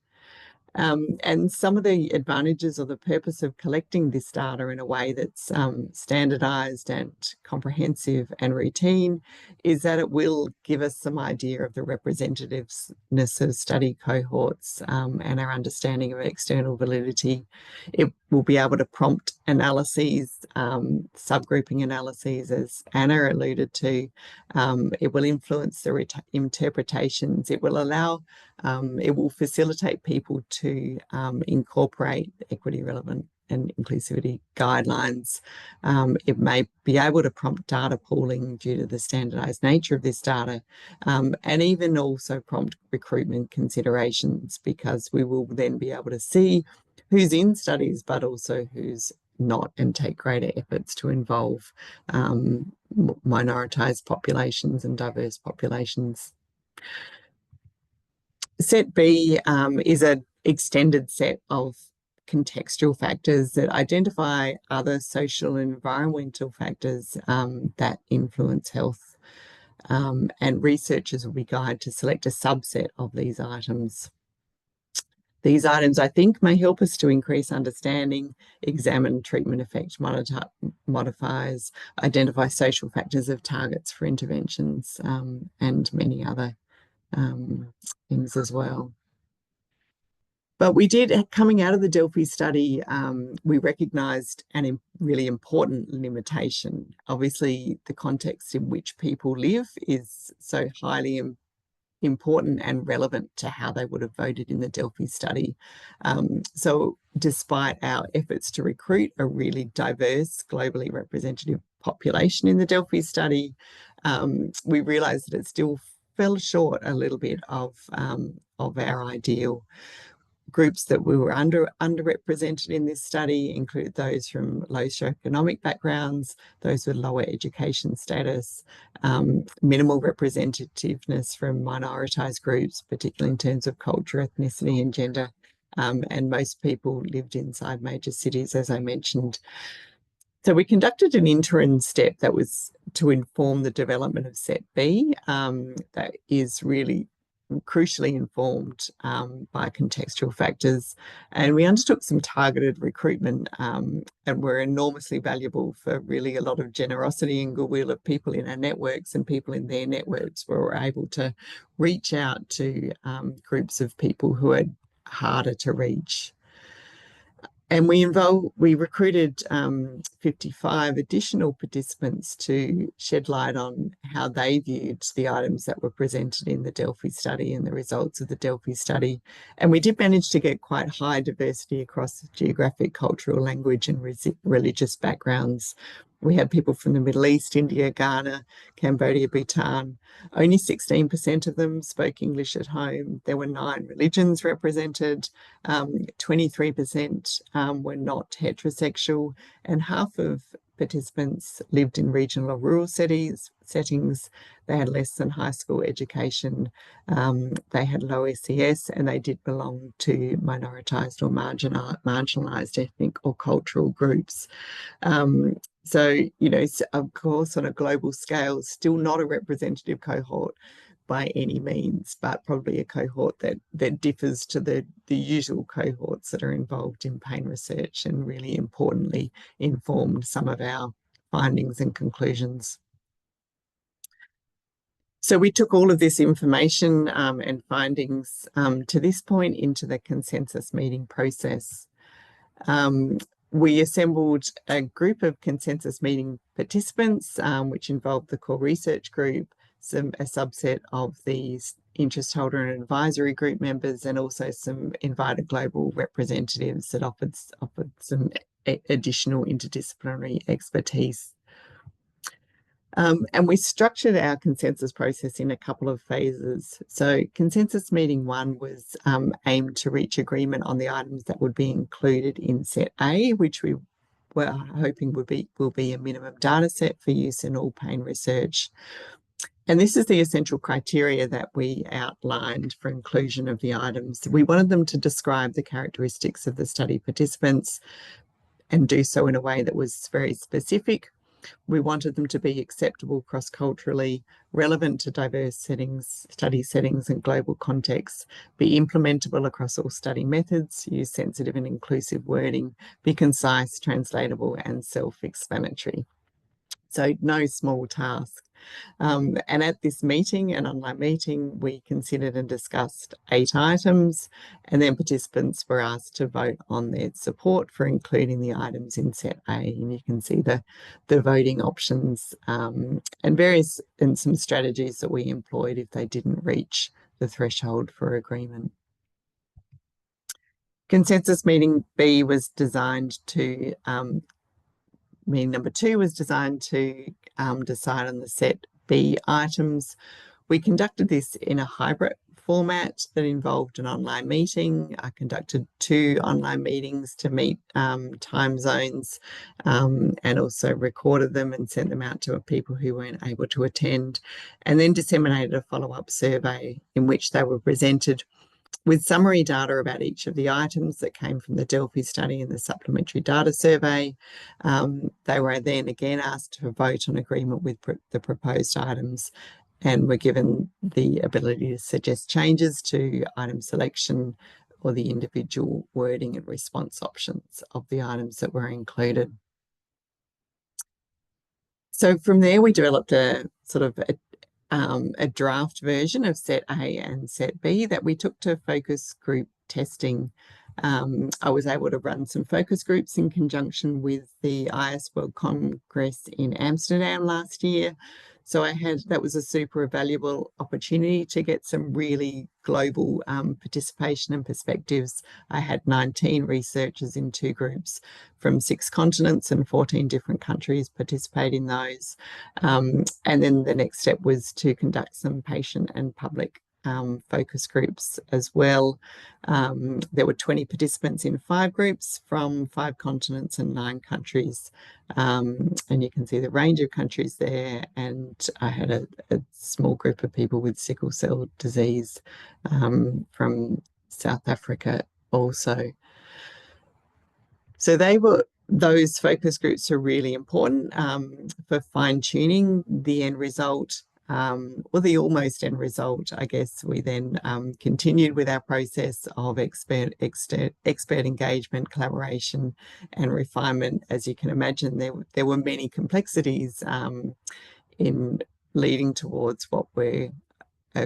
And some of the advantages or the purpose of collecting this data in a way that's standardised and comprehensive and routine is that it will give us some idea of the representativeness of study cohorts and our understanding of external validity. It will be able to prompt analyses, subgrouping analyses, as Anna alluded to. It will influence the interpretations. It will allow, it will facilitate people to incorporate equity, relevant and inclusivity guidelines. It may be able to prompt data pooling due to the standardised nature of this data, and even also prompt recruitment considerations, because we will then be able to see who's in studies but also who's not, and take greater efforts to involve minoritized populations and diverse populations. Set B is an extended set of contextual factors that identify other social and environmental factors that influence health. And researchers will be guided to select a subset of these items. These items, I think, may help us to increase understanding, examine treatment effect modifiers, identify social factors of targets for interventions, and many other things as well. But we did, coming out of the Delphi study, we recognised a really important limitation. Obviously, the context in which people live is so highly important and relevant to how they would have voted in the Delphi study. So despite our efforts to recruit a really diverse, globally representative population in the Delphi study, we realised that it still fell short a little bit of our ideal. Groups that we were underrepresented in this study include those from low socioeconomic backgrounds, those with lower education status, minimal representativeness from minoritized groups, particularly in terms of culture, ethnicity, and gender. And most people lived inside major cities, as I mentioned. So we conducted an interim step that was to inform the development of Set B, that is really crucially informed by contextual factors, and we undertook some targeted recruitment and were enormously valuable for really a lot of generosity and goodwill of people in our networks and people in their networks, where we're able to reach out to groups of people who are harder to reach. And we recruited 55 additional participants to shed light on how they viewed the items that were presented in the Delphi study and the results of the Delphi study. And we did manage to get quite high diversity across geographic, cultural, language, and religious backgrounds. We had people from the Middle East, India, Ghana, Cambodia, Bhutan. Only 16% of them spoke English at home. There were 9 religions represented. 23% were not heterosexual, and half of participants lived in regional or rural settings. They had less than high school education. They had low SES, and they did belong to minoritized or marginalized ethnic or cultural groups. So, you know, of course, on a global scale, still not a representative cohort by any means, but probably a cohort that differs to the usual cohorts that are involved in pain research, and really importantly informed some of our findings and conclusions. So we took all of this information and findings to this point into the consensus meeting process. We assembled a group of consensus meeting participants, which involved the core research group, a subset of the interest holder and advisory group members, and also some invited global representatives that offered some additional interdisciplinary expertise. And we structured our consensus process in a couple of phases. So consensus meeting 1 was aimed to reach agreement on the items that would be included in Set A, which we were hoping will be a minimum data set for use in all pain research. And this is the essential criteria that we outlined for inclusion of the items. We wanted them to describe the characteristics of the study participants and do so in a way that was very specific. We wanted them to be acceptable cross-culturally, relevant to diverse study settings and global contexts, be implementable across all study methods, use sensitive and inclusive wording, be concise, translatable, and self-explanatory. So no small task. And at this meeting, an online meeting, we considered and discussed 8 items, and then participants were asked to vote on their support for including the items in Set A. And you can see the voting options and some strategies that we employed if they didn't reach the threshold for agreement. Consensus meeting B was designed to meeting number 2 was designed to decide on the Set B items. We conducted this in a hybrid format that involved an online meeting. I conducted 2 online meetings to meet time zones and also recorded them and sent them out to people who weren't able to attend, and then disseminated a follow-up survey in which they were presented with summary data about each of the items that came from the Delphi study and the supplementary data survey. They were then again asked to vote on agreement with the proposed items, and were given the ability to suggest changes to item selection or the individual wording and response options of the items that were included. So from there, we developed a sort of a draft version of set A and set B that we took to focus group testing. I was able to run some focus groups in conjunction with the IS World Congress in Amsterdam last year. So that was a super valuable opportunity to get some really global participation and perspectives. I had 19 researchers in 2 groups from 6 continents and 14 different countries participate in those. And then the next step was to conduct some patient and public focus groups as well. There were 20 participants in 5 groups from 5 continents and 9 countries. And you can see the range of countries there. And I had a small group of people with sickle cell disease from South Africa also. So those focus groups are really important for fine-tuning the end result, or the almost end result. I guess we then continued with our process of expert engagement, collaboration and refinement. As you can imagine, there were many complexities in leading towards what were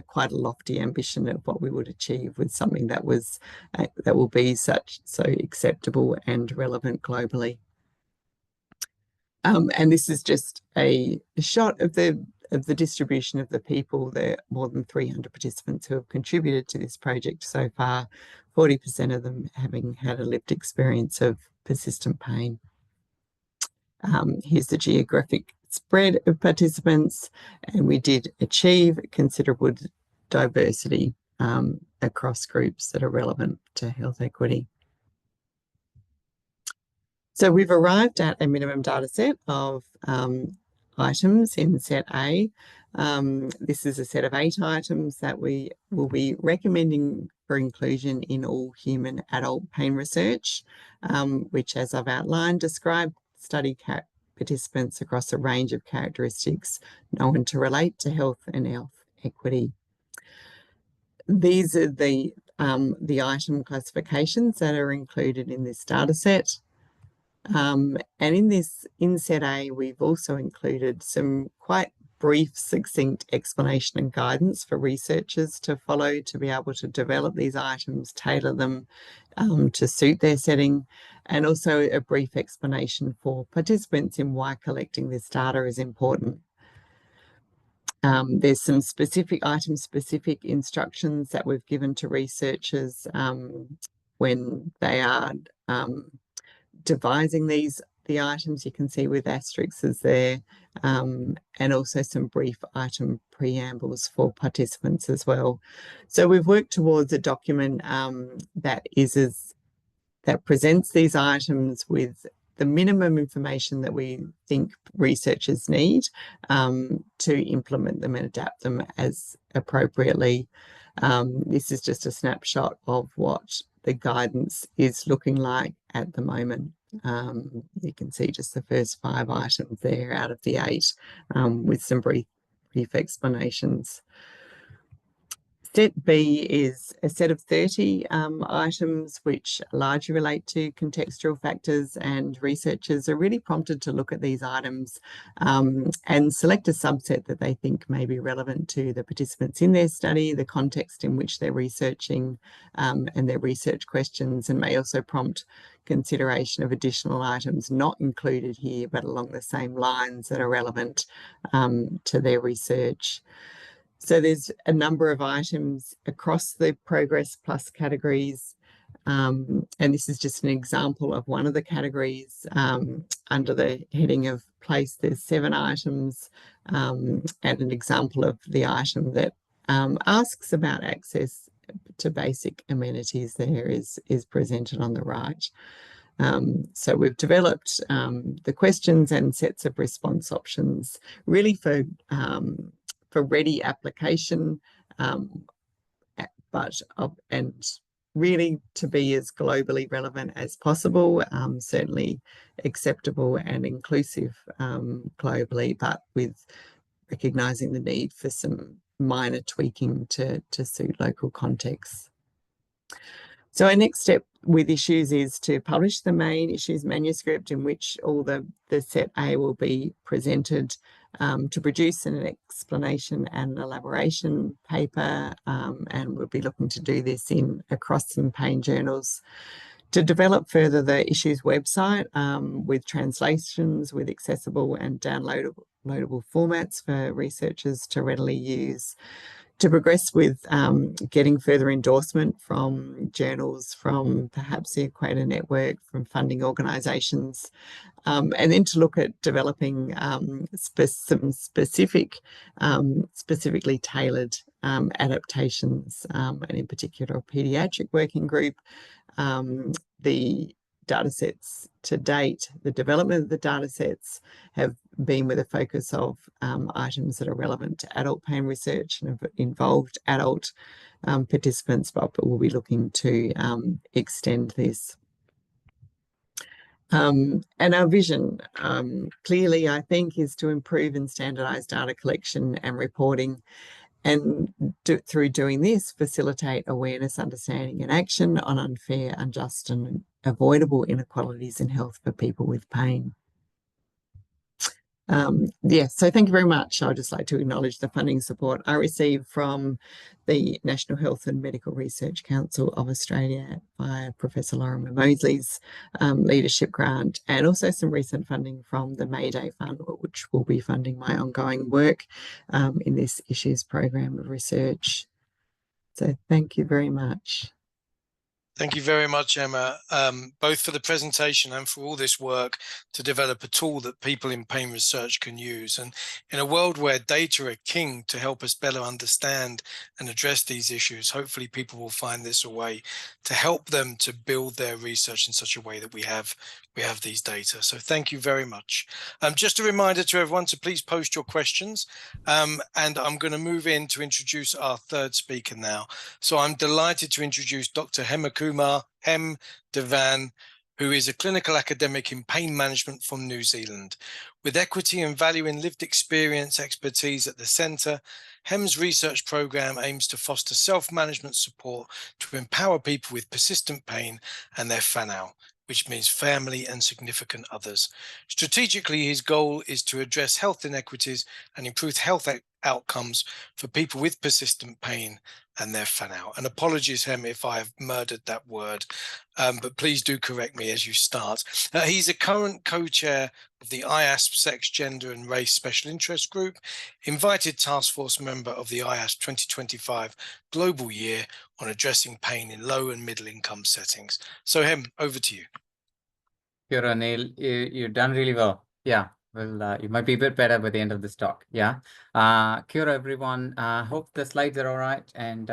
quite a lofty ambition of what we would achieve with something that was that will be so acceptable and relevant globally. And this is just a shot of the distribution of the people. There are more than 300 participants who have contributed to this project so far, 40% of them having had a lived experience of persistent pain. Here's the geographic spread of participants, and we did achieve considerable diversity across groups that are relevant to health equity. So we've arrived at a minimum data set of items in set A. This is a set of 8 items that we will be recommending for inclusion in all human adult pain research, which, as I've outlined, describe study participants across a range of characteristics known to relate to health and health equity. These are the item classifications that are included in this data set. And in set A, we've also included some quite brief, succinct explanation and guidance for researchers to follow to be able to develop these items, tailor them to suit their setting, and also a brief explanation for participants in why collecting this data is important. There's some item-specific instructions that we've given to researchers when they are devising the items. You can see with asterisks there, and also some brief item preambles for participants as well. So we've worked towards a document that presents these items with the minimum information that we think researchers need to implement them and adapt them as appropriately. This is just a snapshot of what the guidance is looking like at the moment. You can see just the first 5 items there out of the 8 with some brief explanations. Set B is a set of 30 items which largely relate to contextual factors, and researchers are really prompted to look at these items and select a subset that they think may be relevant to the participants in their study, the context in which they're researching, and their research questions, and may also prompt consideration of additional items not included here but along the same lines that are relevant to their research. So there's a number of items across the Progress Plus categories, and this is just an example of one of the categories. Under the heading of place, there's 7 items, and an example of the item that asks about access to basic amenities there is presented on the right. So we've developed the questions and sets of response options really for ready application and really to be as globally relevant as possible, certainly acceptable and inclusive globally, but with recognising the need for some minor tweaking to suit local contexts. So our next step with issues is to publish the main issues manuscript, in which all the set A will be presented, to produce an explanation and elaboration paper, and we'll be looking to do this across some pain journals, to develop further the issues website with translations, with accessible and downloadable formats for researchers to readily use, to progress with getting further endorsement from journals, from perhaps the Equator Network, from funding organisations, and then to look at developing some specifically tailored adaptations, and in particular a paediatric working group. The datasets to date, the development of the datasets have been with a focus of items that are relevant to adult pain research and have involved adult participants, but we'll be looking to extend this. And our vision, clearly, I think, is to improve and standardise data collection and reporting, and through doing this, facilitate awareness, understanding and action on unfair, unjust and avoidable inequalities in health for people with pain. So thank you very much. I'd just like to acknowledge the funding support I received from the National Health and Medical Research Council of Australia via Professor Lorimer Mosley's leadership grant, and also some recent funding from the Mayday Fund, which will be funding my ongoing work in this issues program of research. So thank you very much. Thank you very much, Emma, both for the presentation and for all this work to develop a tool that people in pain research can use. And in a world where data are king to help us better understand and address these issues, hopefully people will find this a way to help them to build their research in such a way that we have these data. So thank you very much. Just a reminder to everyone to please post your questions. And I'm going to move in to introduce our third speaker now. So I'm delighted to introduce Dr. Hemakumar Hem Devan, who is a clinical academic in pain management from New Zealand. With equity and value in lived experience expertise at the centre, Hem's research programme aims to foster self-management support to empower people with persistent pain and their whānau, which means family and significant others. Strategically, his goal is to address health inequities and improve health outcomes for people with persistent pain and their whānau. And apologies, Hem, if I have murdered that word, but please do correct me as you start. He's a current co-chair of the IASP Sex, Gender and Race Special Interest Group, invited task force member of the IASP 2025 Global Year on Addressing Pain in Low and Middle Income Settings. So Hem, over to you. Kia ora, Neil. You've done really well. Yeah. Well, you might be a bit better by the end of this talk. Yeah. Kia ora, everyone. Hope the slides are all right, and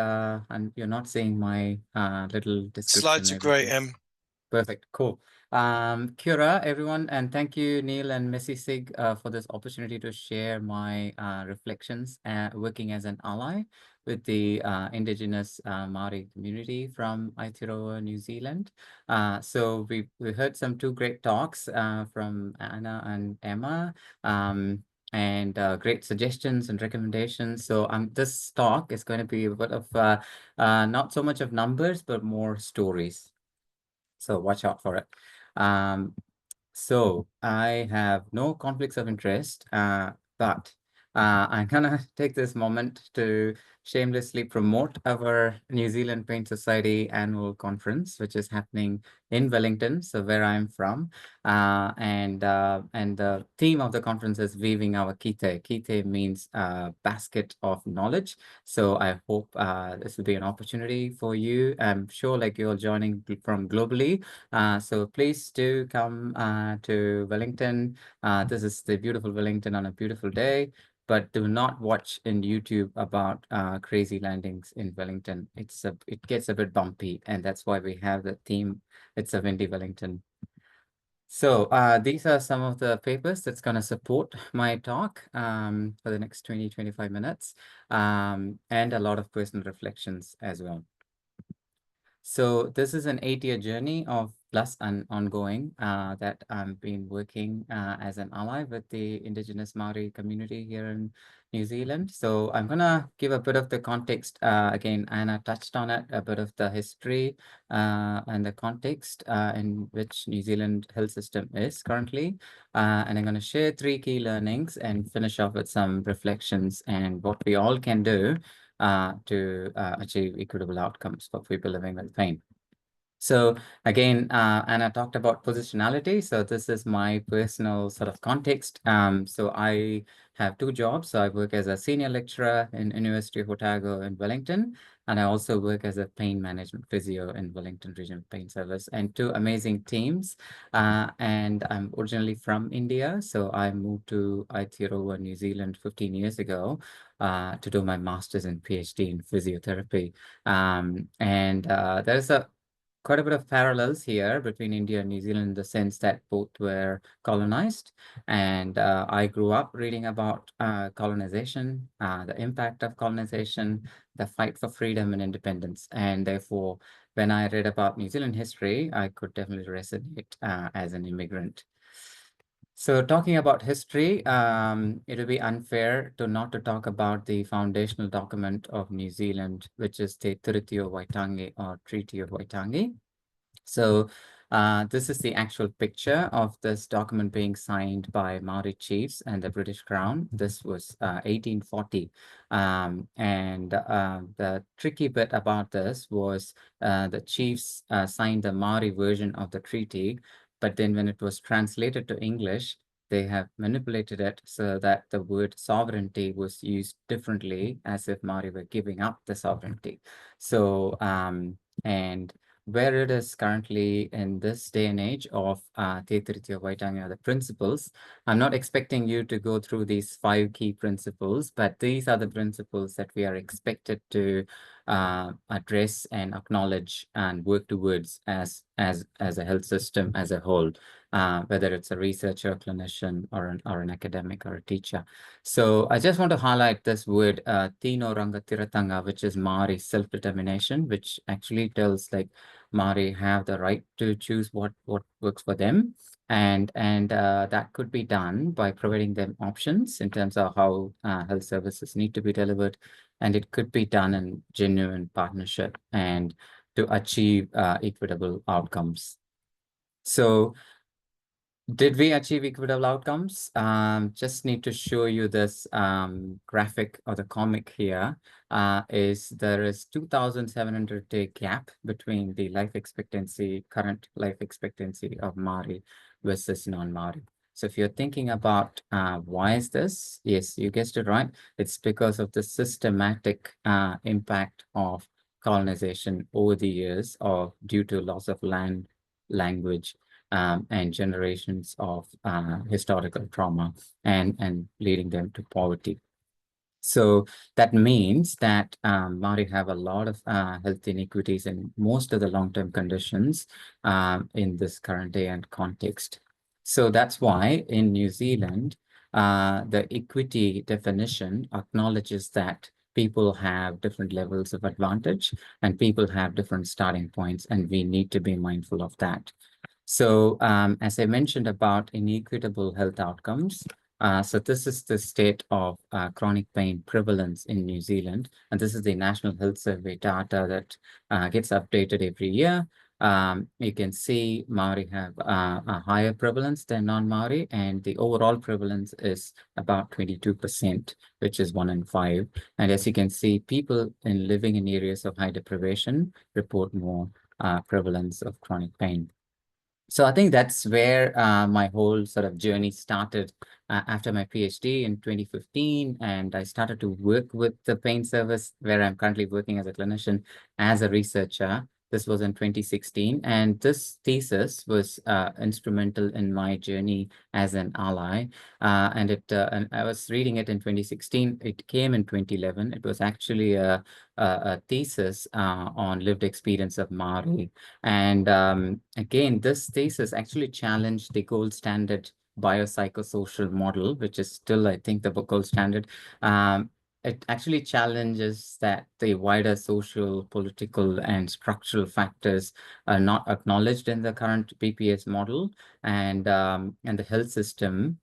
you're not seeing my little description. Slides are great, Em. Perfect. Cool. Kia ora, everyone, and thank you, Neil and MESISIG, for this opportunity to share my reflections working as an ally with the Indigenous Maori community from Aotearoa, New Zealand. So we heard two great talks from Anna and Emma, and great suggestions and recommendations. So this talk is going to be a bit of not so much of numbers, but more stories. So watch out for it. So I have no conflicts of interest, but I'm gonna take this moment to shamelessly promote our New Zealand Pain Society annual conference, which is happening in Wellington, so where I'm from. And the theme of the conference is Weaving Our Kite. Kite means basket of knowledge. So I hope this will be an opportunity for you. I'm sure like you're joining from globally. So please do come to Wellington. This is the beautiful Wellington on a beautiful day. But do not watch in YouTube about crazy landings in Wellington. It gets a bit bumpy, and that's why we have the theme. It's a windy Wellington. So these are some of the papers that's going to support my talk for the next 20-25 minutes, and a lot of personal reflections as well. So this is an 8-year journey of plus and ongoing that I've been working as an ally with the Indigenous Maori community here in New Zealand. So I'm going to give a bit of the context. Again, Anna touched on it, a bit of the history and the context in which New Zealand health system is currently. And I'm going to share 3 key learnings and finish off with some reflections and what we all can do to achieve equitable outcomes for people living with pain. So again, Anna talked about positionality. So this is my personal sort of context. So I have 2 jobs. So I work as a senior lecturer in University of Otago in Wellington, and I also work as a pain management physio in Wellington Regional Pain Service, and 2 amazing teams. And I'm originally from India. So I moved to Aotearoa, New Zealand 15 years ago to do my master's and PhD in physiotherapy. And there's quite a bit of parallels here between India and New Zealand in the sense that both were colonized. And I grew up reading about colonization, the impact of colonization, the fight for freedom and independence. And therefore, when I read about New Zealand history, I could definitely resonate as an immigrant. So talking about history, it'll be unfair not to talk about the foundational document of New Zealand, which is the Tiriti o Waitangi or Treaty of Waitangi. So this is the actual picture of this document being signed by Maori chiefs and the British Crown. This was 1840. And the tricky bit about this was the chiefs signed the Maori version of the treaty, but then when it was translated to English, they have manipulated it so that the word sovereignty was used differently, as if Maori were giving up the sovereignty. So, and where it is currently in this day and age of Te Tiriti o Waitangi, the principles, I'm not expecting you to go through these 5 key principles, but these are the principles that we are expected to address and acknowledge and work towards as a health system as a whole, whether it's a researcher, clinician, or an academic or a teacher. So I just want to highlight this word, Tino Rangatiratanga, which is Maori self-determination, which actually tells like Maori have the right to choose what works for them. And that could be done by providing them options in terms of how health services need to be delivered. And it could be done in genuine partnership and to achieve equitable outcomes. So did we achieve equitable outcomes? Just need to show you this graphic or the comic here. There is 2,700-day gap between the current life expectancy of Maori versus non-Maori. So if you're thinking about why is this? Yes, you guessed it right. It's because of the systematic impact of colonization over the years due to loss of land, language, and generations of historical trauma and leading them to poverty. So that means that Maori have a lot of health inequities in most of the long-term conditions in this current day and context. So that's why in New Zealand, the equity definition acknowledges that people have different levels of advantage and people have different starting points, and we need to be mindful of that. So as I mentioned about inequitable health outcomes, so this is the state of chronic pain prevalence in New Zealand. And this is the National Health Survey data that gets updated every year. You can see Maori have a higher prevalence than non-Maori, and the overall prevalence is about 22%, which is 1 in 5. And as you can see, people living in areas of high deprivation report more prevalence of chronic pain. So I think that's where my whole sort of journey started after my PhD in 2015. And I started to work with the pain service where I'm currently working as a clinician, as a researcher, This was in 2016, and this thesis was instrumental in my journey as an ally. And I was reading it in 2016. It came in 2011. It was actually a thesis on lived experience of Maori. And again, this thesis actually challenged the gold standard biopsychosocial model, which is still, I think, the gold standard. It actually challenges that the wider social, political, and structural factors are not acknowledged in the current BPS model, and the health system,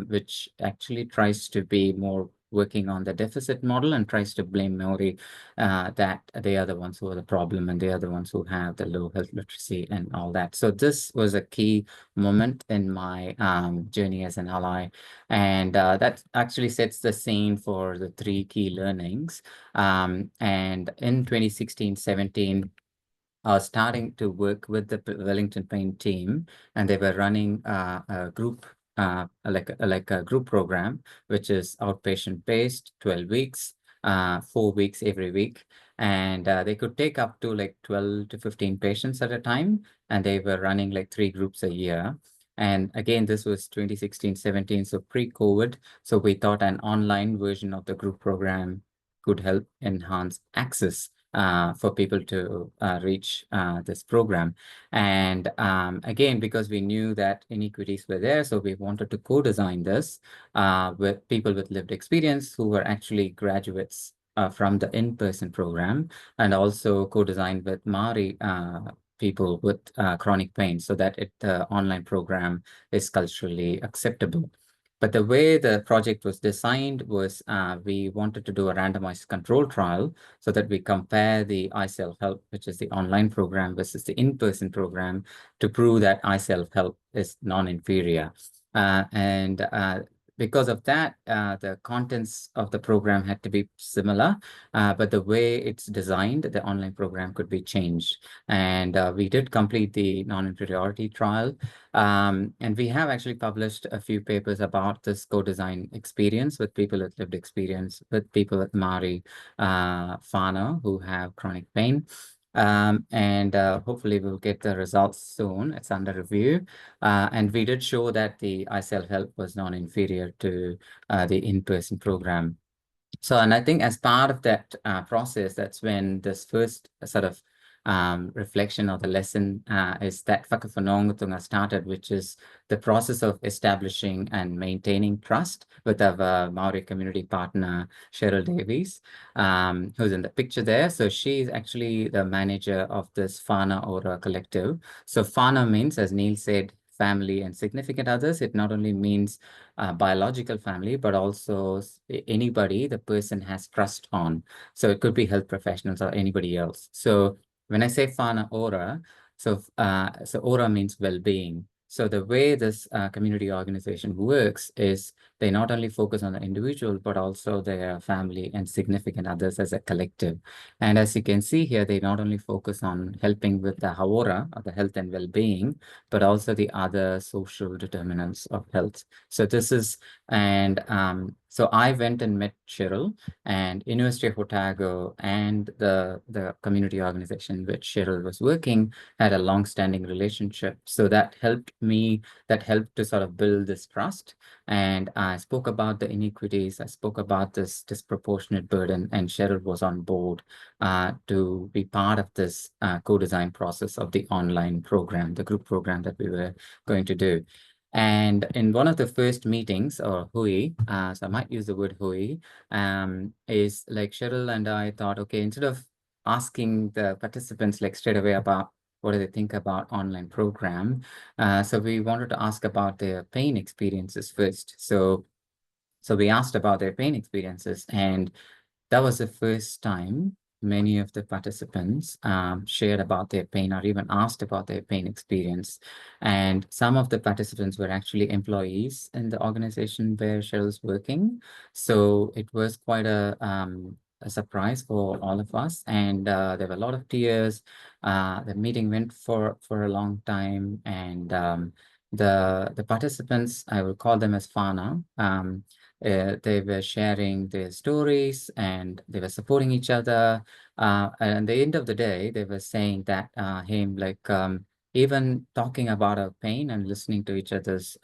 which actually tries to be more working on the deficit model and tries to blame Maori that they are the ones who are the problem and they are the ones who have the low health literacy and all that. So this was a key moment in my journey as an ally. And that actually sets the scene for the 3 key learnings. And in 2016-17, I was starting to work with the Wellington Pain team, and they were running a group, like a group program, which is outpatient based, 12 weeks, 4 weeks every week. And they could take up to like 12 to 15 patients at a time. And they were running like 3 groups a year. And again, this was 2016-17, so pre-COVID. So we thought an online version of the group program could help enhance access for people to reach this program. And again, because we knew that inequities were there, so we wanted to co-design this with people with lived experience who were actually graduates from the in-person program, and also co-designed with Maori people with chronic pain, so that the online program is culturally acceptable. But the way the project was designed was we wanted to do a randomized control trial so that we compare the iSelf-Help, which is the online program, versus the in-person program, to prove that iSelf-Help is non-inferior. Because of that, the contents of the program had to be similar, but the way it's designed, the online program could be changed. And we did complete the non-inferiority trial. And we have actually published a few papers about this co-design experience with people with lived experience, with people with Maori whānau who have chronic pain. And hopefully we'll get the results soon. It's under review. And we did show that the iSelf-Help was non-inferior to the in-person program. So, and I think as part of that process, that's when this first sort of reflection of the lesson is that whakawhanaungatunga started, which is the process of establishing and maintaining trust with our Maori community partner, Cheryl Davies, who's in the picture there. So she's actually the manager of this Whānau Ora collective. So whānau means, as Neil said, family and significant others. It not only means biological family, but also anybody the person has trust on. So it could be health professionals or anybody else. So when I say Whānau Ora, so Ora means well-being. So the way this community organization works is they not only focus on the individual, but also their family and significant others as a collective. And as you can see here, they not only focus on helping with the haora, or the health and well-being, but also the other social determinants of health. So this is, and so I went and met Cheryl, and University of Otago and the community organization which Cheryl was working had a long-standing relationship. So that helped me, that helped to sort of build this trust. And I spoke about the inequities, I spoke about this disproportionate burden, and Cheryl was on board to be part of this co-design process of the online program, the group program that we were going to do. And in one of the first meetings, or hui, so I might use the word hui, is like Cheryl and I thought, okay, instead of asking the participants like straight away about what do they think about online program, so we wanted to ask about their pain experiences first. So we asked about their pain experiences, and that was the first time many of the participants shared about their pain or even asked about their pain experience. And some of the participants were actually employees in the organization where Cheryl's working. So it was quite a surprise for all of us. And there were a lot of tears. The meeting went for a long time. And the participants, I will call them as whānau, They were sharing their stories and they were supporting each other. And at the end of the day, they were saying that, even talking about our pain and listening to each other's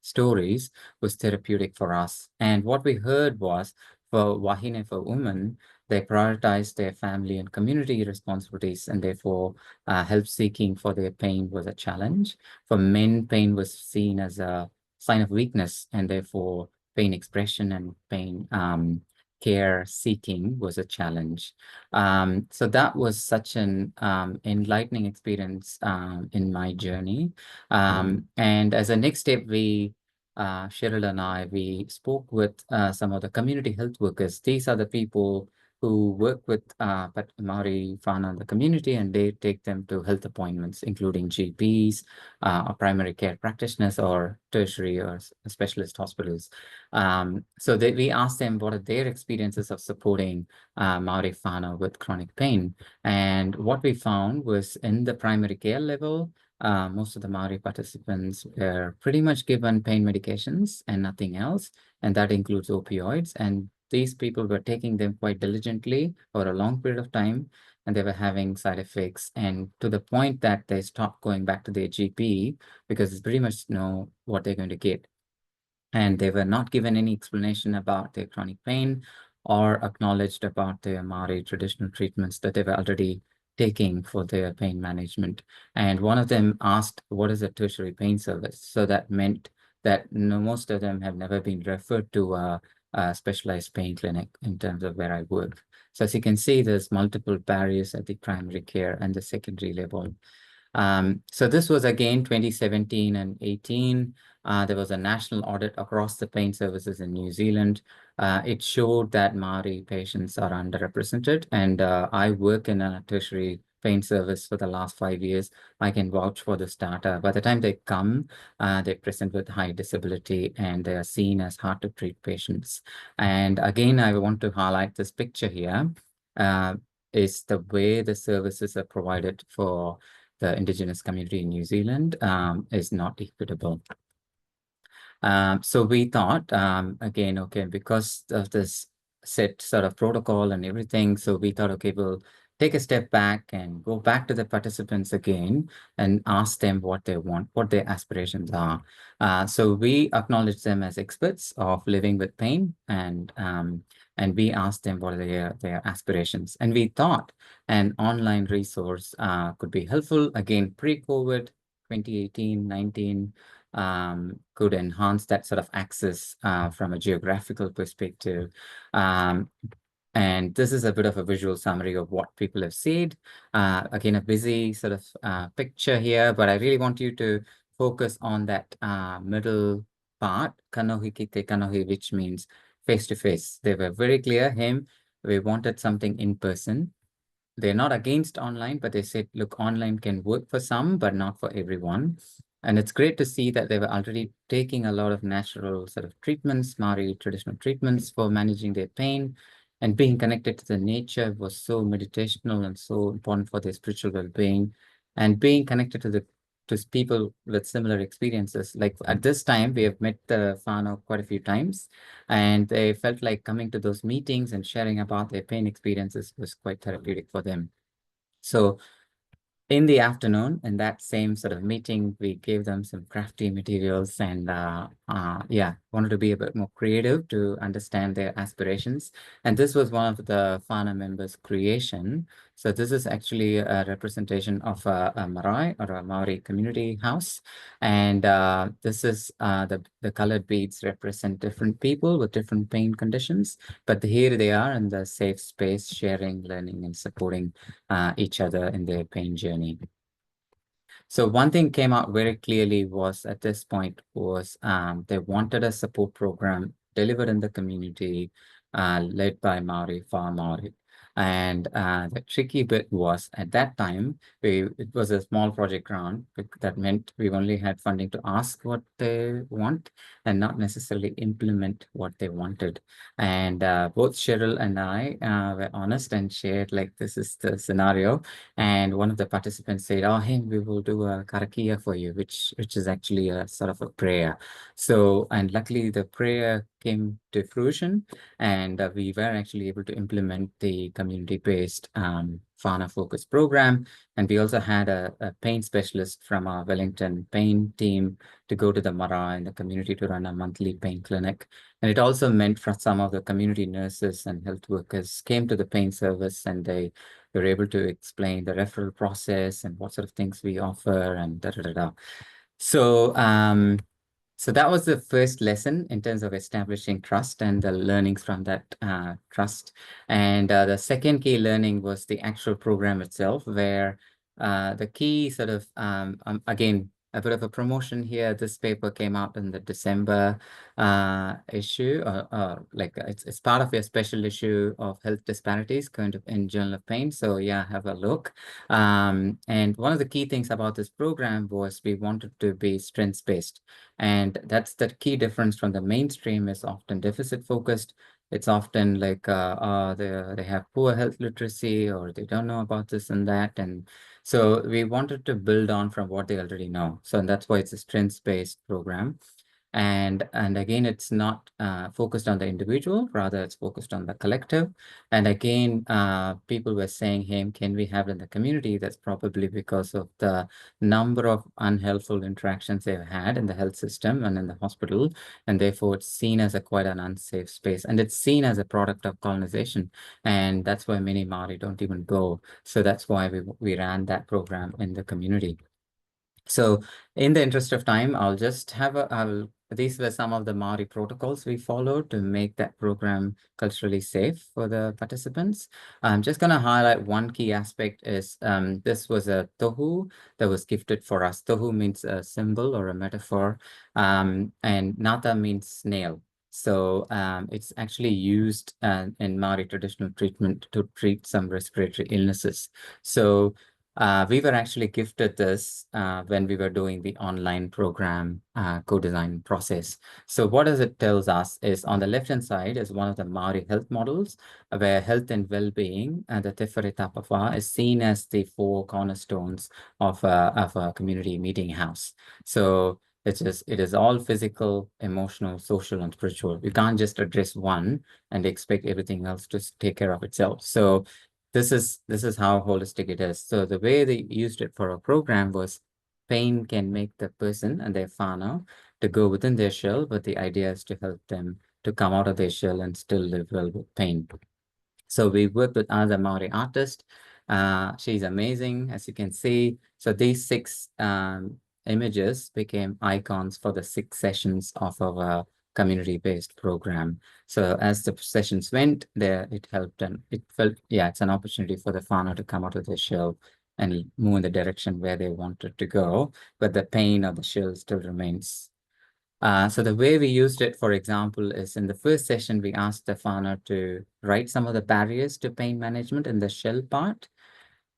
stories was therapeutic for us. And what we heard was, for Wahine, for women, they prioritized their family and community responsibilities, and therefore help seeking for their pain was a challenge. For men, pain was seen as a sign of weakness, and therefore pain expression and pain care seeking was a challenge. So that was such an enlightening experience in my journey. And as a next step, Cheryl and I, we spoke with some of the community health workers. These are the people who work with Maori whānau in the community, and they take them to health appointments, including GPs, or primary care practitioners, or tertiary or specialist hospitals. So we asked them what are their experiences of supporting Maori whānau with chronic pain. And what we found was, in the primary care level, most of the Maori participants were pretty much given pain medications and nothing else, and that includes opioids. And these people were taking them quite diligently for a long period of time, and they were having side effects, and to the point that they stopped going back to their GP because they pretty much know what they're going to get. And they were not given any explanation about their chronic pain or acknowledged about their Maori traditional treatments that they were already taking for their pain management. And one of them asked, what is a tertiary pain service? So that meant that most of them have never been referred to a specialized pain clinic in terms of where I work. So as you can see, there's multiple barriers at the primary care and the secondary level. So this was again 2017 and 18. There was a national audit across the pain services in New Zealand. It showed that Maori patients are underrepresented, and I work in a tertiary pain service for the last 5 years. I can vouch for this data. By the time they come, they present with high disability, and they are seen as hard to treat patients. And again, I want to highlight this picture here. Is the way the services are provided for the Indigenous community in New Zealand is not equitable. So we thought, again, okay, because of this set sort of protocol and everything, so we thought, okay, we'll take a step back and go back to the participants again and ask them what they want, what their aspirations are. So we acknowledge them as experts of living with pain, and we asked them what are their aspirations. And we thought an online resource could be helpful. Again, pre-COVID, 2018, 19, could enhance that sort of access from a geographical perspective. And this is a bit of a visual summary of what people have said. Again, a busy sort of picture here, but I really want you to focus on that middle part, kanohi kite kanohi, which means face-to-face. They were very clear, we wanted something in person. They're not against online, but they said, look, online can work for some, but not for everyone. And it's great to see that they were already taking a lot of natural sort of treatments, Maori traditional treatments for managing their pain, and being connected to the nature was so meditational and so important for their spiritual well-being, and being connected to people with similar experiences. Like at this time, we have met the whānau quite a few times, and they felt like coming to those meetings and sharing about their pain experiences was quite therapeutic for them. So in the afternoon, in that same sort of meeting, we gave them some crafty materials, and wanted to be a bit more creative to understand their aspirations. And this was one of the whānau members' creation. So this is actually a representation of a marae, or a Maori community house. And this is the colored beads represent different people with different pain conditions. But here they are in the safe space, sharing, learning, and supporting each other in their pain journey. So one thing came out very clearly was, at this point, was they wanted a support program delivered in the community, led by Maori, whā Maori. And the tricky bit was, at that time, it was a small project grant. That meant we only had funding to ask what they want and not necessarily implement what they wanted. And both Cheryl and I were honest and shared, like, this is the scenario. And one of the participants said, oh, hey, we will do a karakia for you, which is actually a sort of a prayer. So, and luckily the prayer came to fruition, and we were actually able to implement the community-based fauna-focused program. And we also had a pain specialist from our Wellington pain team to go to the Mara in the community to run a monthly pain clinic. And it also meant for some of the community nurses and health workers came to the pain service, and they were able to explain the referral process and what sort of things we offer and da da da da. So so that was the first lesson in terms of establishing trust and the learnings from that trust. And the second key learning was the actual program itself, where the key sort of, again, a bit of a promotion here. This paper came out in the December issue, like it's part of a special issue of Health Disparities going to in Journal of Pain. So yeah, have a look. And one of the key things about this program was we wanted to be strengths-based. And that's the key difference from the mainstream is often deficit focused. It's often like they have poor health literacy, or they don't know about this and that. And so we wanted to build on from what they already know. So that's why it's a strengths-based program. And again, it's not focused on the individual, rather it's focused on the collective. And again, people were saying, hey, can we have it in the community? That's probably because of the number of unhelpful interactions they've had in the health system and in the hospital. And therefore, it's seen as quite an unsafe space. And it's seen as a product of colonization. And that's why many Maori don't even go. So that's why we ran that program in the community. So in the interest of time, I'll just have these were some of the Maori protocols we followed to make that program culturally safe for the participants. I'm just going to highlight one key aspect is this was a tohu that was gifted for us. Tohu means a symbol or a metaphor, and nata means snail. So it's actually used in Maori traditional treatment to treat some respiratory illnesses. So we were actually gifted this when we were doing the online program co-design process. So what does it tells us is on the left-hand side is one of the Maori health models where health and well-being and the Te Whare Tapawa is seen as the four cornerstones of a community meeting house. So it is all physical, emotional, social, and spiritual. You can't just address one and expect everything else to take care of itself. So this is how holistic it is. So the way they used it for a program was pain can make the person and their whānau to go within their shell, but the idea is to help them to come out of their shell and still live well with pain. So we worked with another Maori artist. She's amazing, as you can see. So these 6 images became icons for the 6 sessions of our community-based program. So as the sessions went there, it helped, and it felt, yeah, it's an opportunity for the whānau to come out of their shell and move in the direction where they wanted to go, but the pain of the shell still remains. So the way we used it, for example, is in the first session, we asked the whānau to write some of the barriers to pain management in the shell part,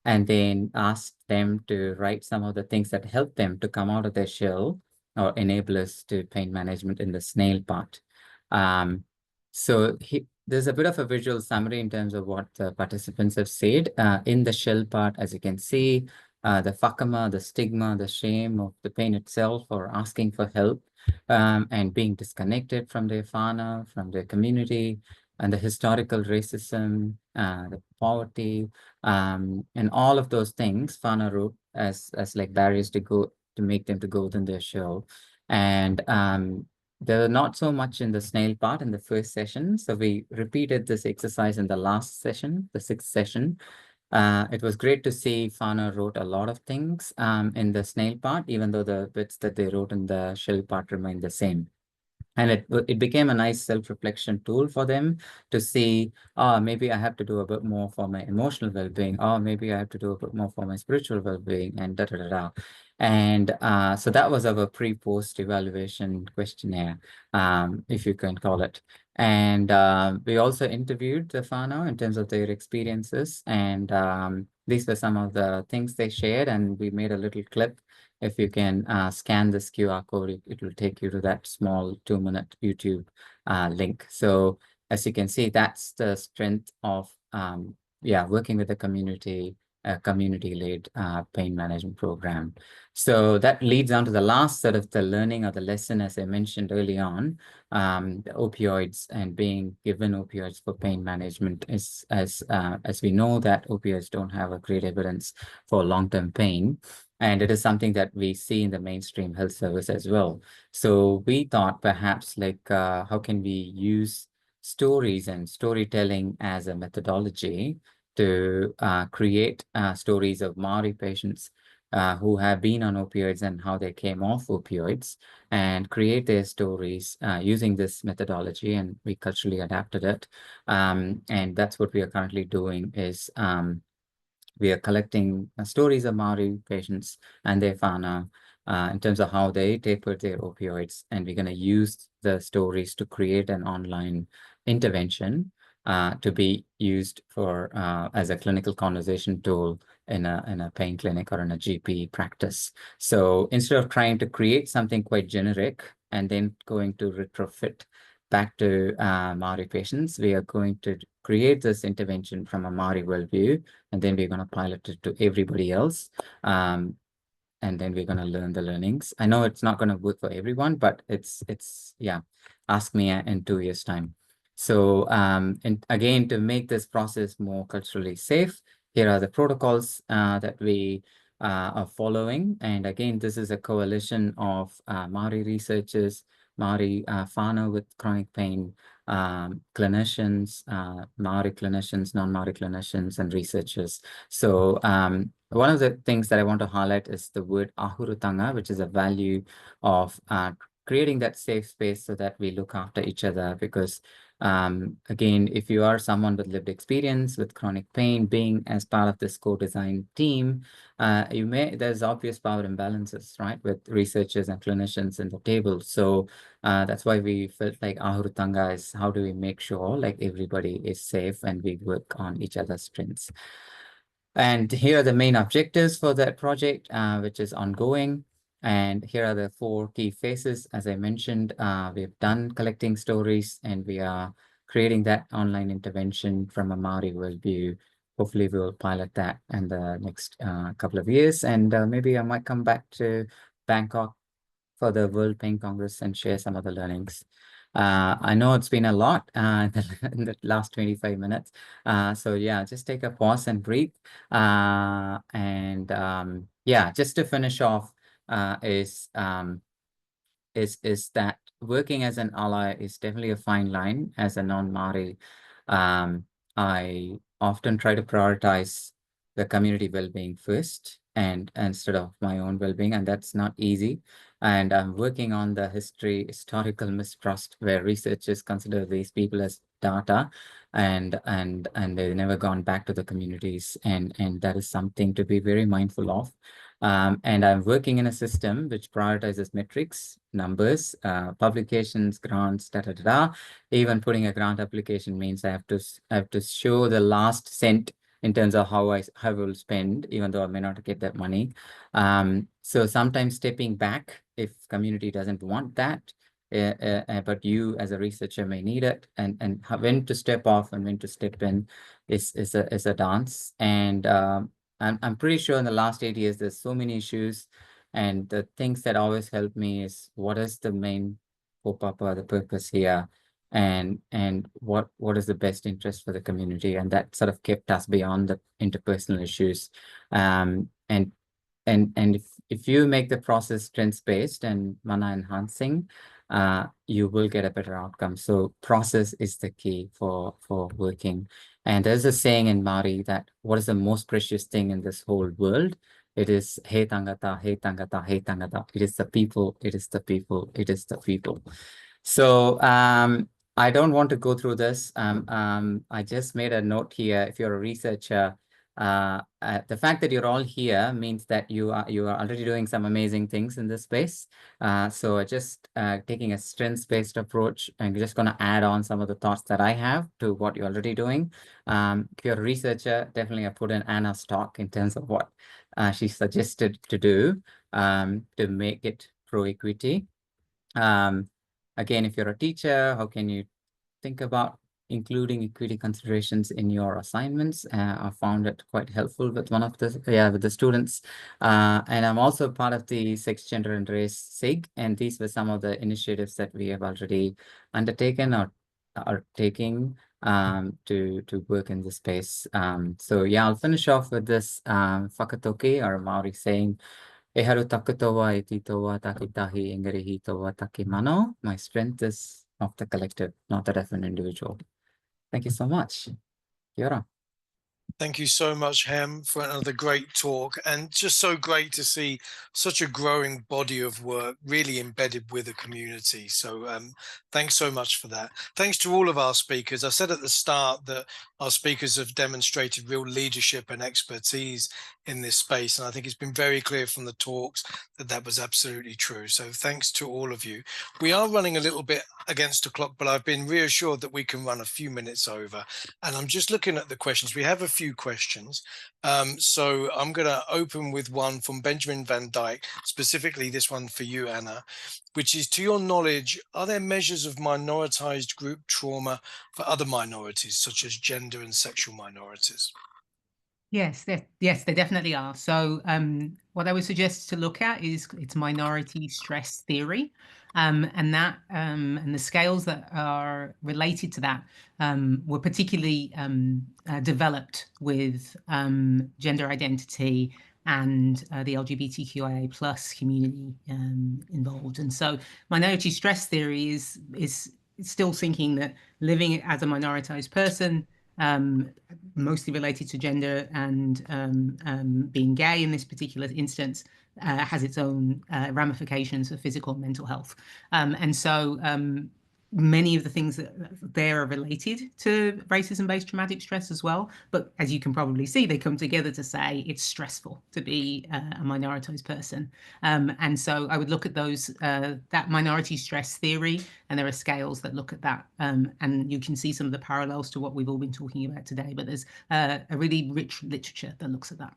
and then asked them to write some of the things that help them to come out of their shell or enablers to pain management in the snail part. So there's a bit of a visual summary in terms of what the participants have said. In the shell part, as you can see, the whakama, the stigma, the shame of the pain itself, or asking for help, and being disconnected from their whānau, from their community, and the historical racism, the poverty, and all of those things whānau wrote as like barriers to make them to go within their shell. And there are not so much in the snail part in the first session. So we repeated this exercise in the last session, the 6th session. It was great to see whānau wrote a lot of things in the snail part, even though the bits that they wrote in the shell part remain the same. And it became a nice self-reflection tool for them to see, maybe I have to do a bit more for my emotional well-being, or maybe I have to do a bit more for my spiritual well-being, and da da da da. And so that was our pre-post evaluation questionnaire, if you can call it. And we also interviewed the whānau in terms of their experiences, and these were some of the things they shared, and we made a little clip. If you can scan this QR code, it will take you to that small 2-minute YouTube link. So as you can see, that's the strength of working with the community a community-led pain management program. So that leads on to the last sort of the learning or the lesson, as I mentioned early on, the opioids and being given opioids for pain management is, as we know that opioids don't have a great evidence for long-term pain. And it is something that we see in the mainstream health service as well. So we thought perhaps like, how can we use stories and storytelling as a methodology to create stories of Maori patients who have been on opioids and how they came off opioids, and create their stories using this methodology, and we culturally adapted it. And that's what we are currently doing is we are collecting stories of Maori patients and their whānau in terms of how they tapered their opioids, and we're going to use the stories to create an online intervention to be used for as a clinical conversation tool in a pain clinic or in a GP practice. So instead of trying to create something quite generic and then going to retrofit back to Maori patients, we are going to create this intervention from a Maori worldview, and then we're going to pilot it to everybody else. And then we're going to learn the learnings. I know it's not going to work for everyone, but it's yeah, ask me in 2 years' time. So and again, to make this process more culturally safe, here are the protocols that we are following. And again, this is a coalition of Maori researchers, Maori whānau with chronic pain, clinicians, Maori clinicians, non-Maori clinicians, and researchers. So one of the things that I want to highlight is the word ahurutanga, which is a value of creating that safe space so that we look after each other. Because again, if you are someone with lived experience with chronic pain, being as part of this co-design team, there's obvious power imbalances, right, with researchers and clinicians in the table. So that's why we felt like ahurutanga is how do we make sure like everybody is safe and we work on each other's strengths. And here are the main objectives for that project, which is ongoing. And here are the 4 key phases. As I mentioned, we've done collecting stories, and we are creating that online intervention from a Maori worldview. Hopefully we will pilot that in the next couple of years. And maybe I might come back to Bangkok for the World Pain Congress and share some of the learnings. I know it's been a lot in the last 25 minutes. So yeah, just take a pause and breathe. Yeah, just to finish off is that working as an ally is definitely a fine line. As a non-Maori, I often try to prioritize the community well-being first, and instead of my own well-being, and that's not easy. And I'm working on the historical mistrust, where researchers consider these people as data, and they've never gone back to the communities, and that is something to be very mindful of. And I'm working in a system which prioritizes metrics, numbers, publications, grants, Even putting a grant application means I have to show the last cent in terms of how I will spend, even though I may not get that money. So sometimes stepping back if community doesn't want that, but you as a researcher may need it, and when to step off and when to step in is a dance. And I'm pretty sure in the last 8 years, there's so many issues, and the things that always help me is what is the main the purpose here, and what is the best interest for the community, and that sort of kept us beyond the interpersonal issues. And if you make the process strengths-based and mana enhancing, you will get a better outcome. So process is the key for working. And there's a saying in Maori that what is the most precious thing in this whole world? It is he tangata, he tangata, he tangata. It is the people, it is the people, it is the people. So I don't want to go through this. I just made a note here. If you're a researcher, the fact that you're all here means that you are already doing some amazing things in this space. So just taking a strengths-based approach, and just going to add on some of the thoughts that I have to what you're already doing. If you're a researcher, definitely I put in Anna's talk in terms of what she suggested to do to make it pro-equity. Again, if you're a teacher, how can you think about including equity considerations in your assignments. I found it quite helpful with with the students. And I'm also part of the Sex, Gender and Race SIG, and these were some of the initiatives that we have already undertaken or are taking to work in this space. So yeah, I'll finish off with this whakatoke, or Maori saying, E haru takatoa e titoa takitahi engarihi toa takimano. My strength is of the collective, not that of an individual. Thank you so much. Kia ora. Thank you so much, Hem, for another great talk, and just so great to see such a growing body of work really embedded with the community. So thanks so much for that. Thanks to all of our speakers. I said at the start that our speakers have demonstrated real leadership and expertise in this space, and I think it's been very clear from the talks that that was absolutely true. So thanks to all of you. We are running a little bit against the clock, but I've been reassured that we can run a few minutes over. And I'm just looking at the questions. We have a few questions. So I'm going to open with one from Benjamin Van Dyke, specifically this one for you, Anna, which is, to your knowledge, are there measures of minoritized group trauma for other minorities, such as gender and sexual minorities? Yes, there definitely are. So what I would suggest to look at is it's minority stress theory, and the scales that are related to that were particularly developed with gender identity and the LGBTQIA plus community involved. And so minority stress theory is still thinking that living as a minoritized person, mostly related to gender and being gay in this particular instance, has its own ramifications for physical and mental health. And so many of the ththings that there are related to racism-based traumatic stress as well. But as you can probably see, they come together to say it's stressful to be a minoritized person. And so I would look at those, that minority stress theory, and there are scales that look at that. And you can see some of the parallels to what we've all been talking about today, but there's a really rich literature that looks at that.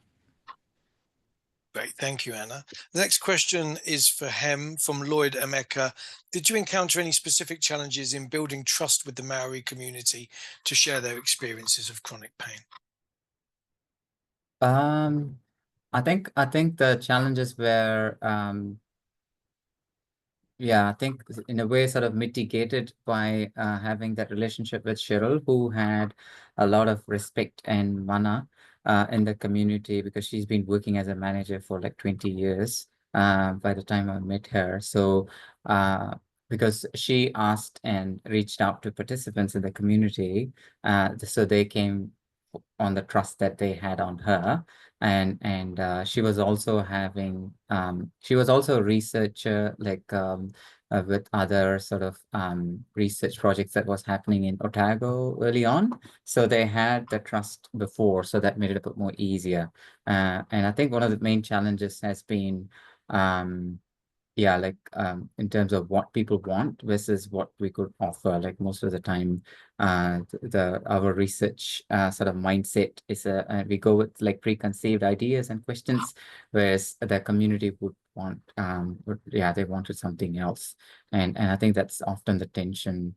Great, thank you, Anna. The next question is for Hem from Lloyd Emeka. Did you encounter any specific challenges in building trust with the Maori community to share their experiences of chronic pain? I think the challenges were I think in a way sort of mitigated by having that relationship with Cheryl, who had a lot of respect and mana in the community, because she's been working as a manager for like 20 years by the time I met her. So because she asked and reached out to participants in the community, so they came on the trust that they had on her. And she was also having she was also a researcher, like with other sort of research projects that was happening in Otago early on. So they had the trust before, so that made it a bit more easier. And I think one of the main challenges has been in terms of what people want versus what we could offer. Like most of the time, our research sort of mindset is we go with like preconceived ideas and questions, whereas the community would want they wanted something else, and I think that's often the tension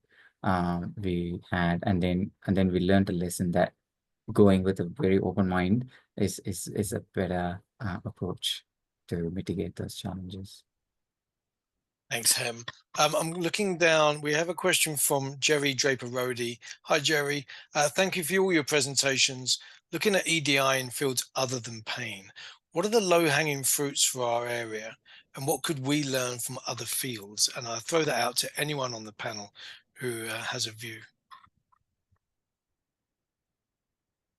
we had, and then we learned a lesson that going with a very open mind is a better approach to mitigate those challenges. Thanks, Hem. I'm looking down. We have a question from Jerry Draper-Rody. Hi, Jerry. Thank you for all your presentations. Looking at EDI in fields other than pain, what are the low-hanging fruits for our area, and what could we learn from other fields? And I throw that out to anyone on the panel who has a view.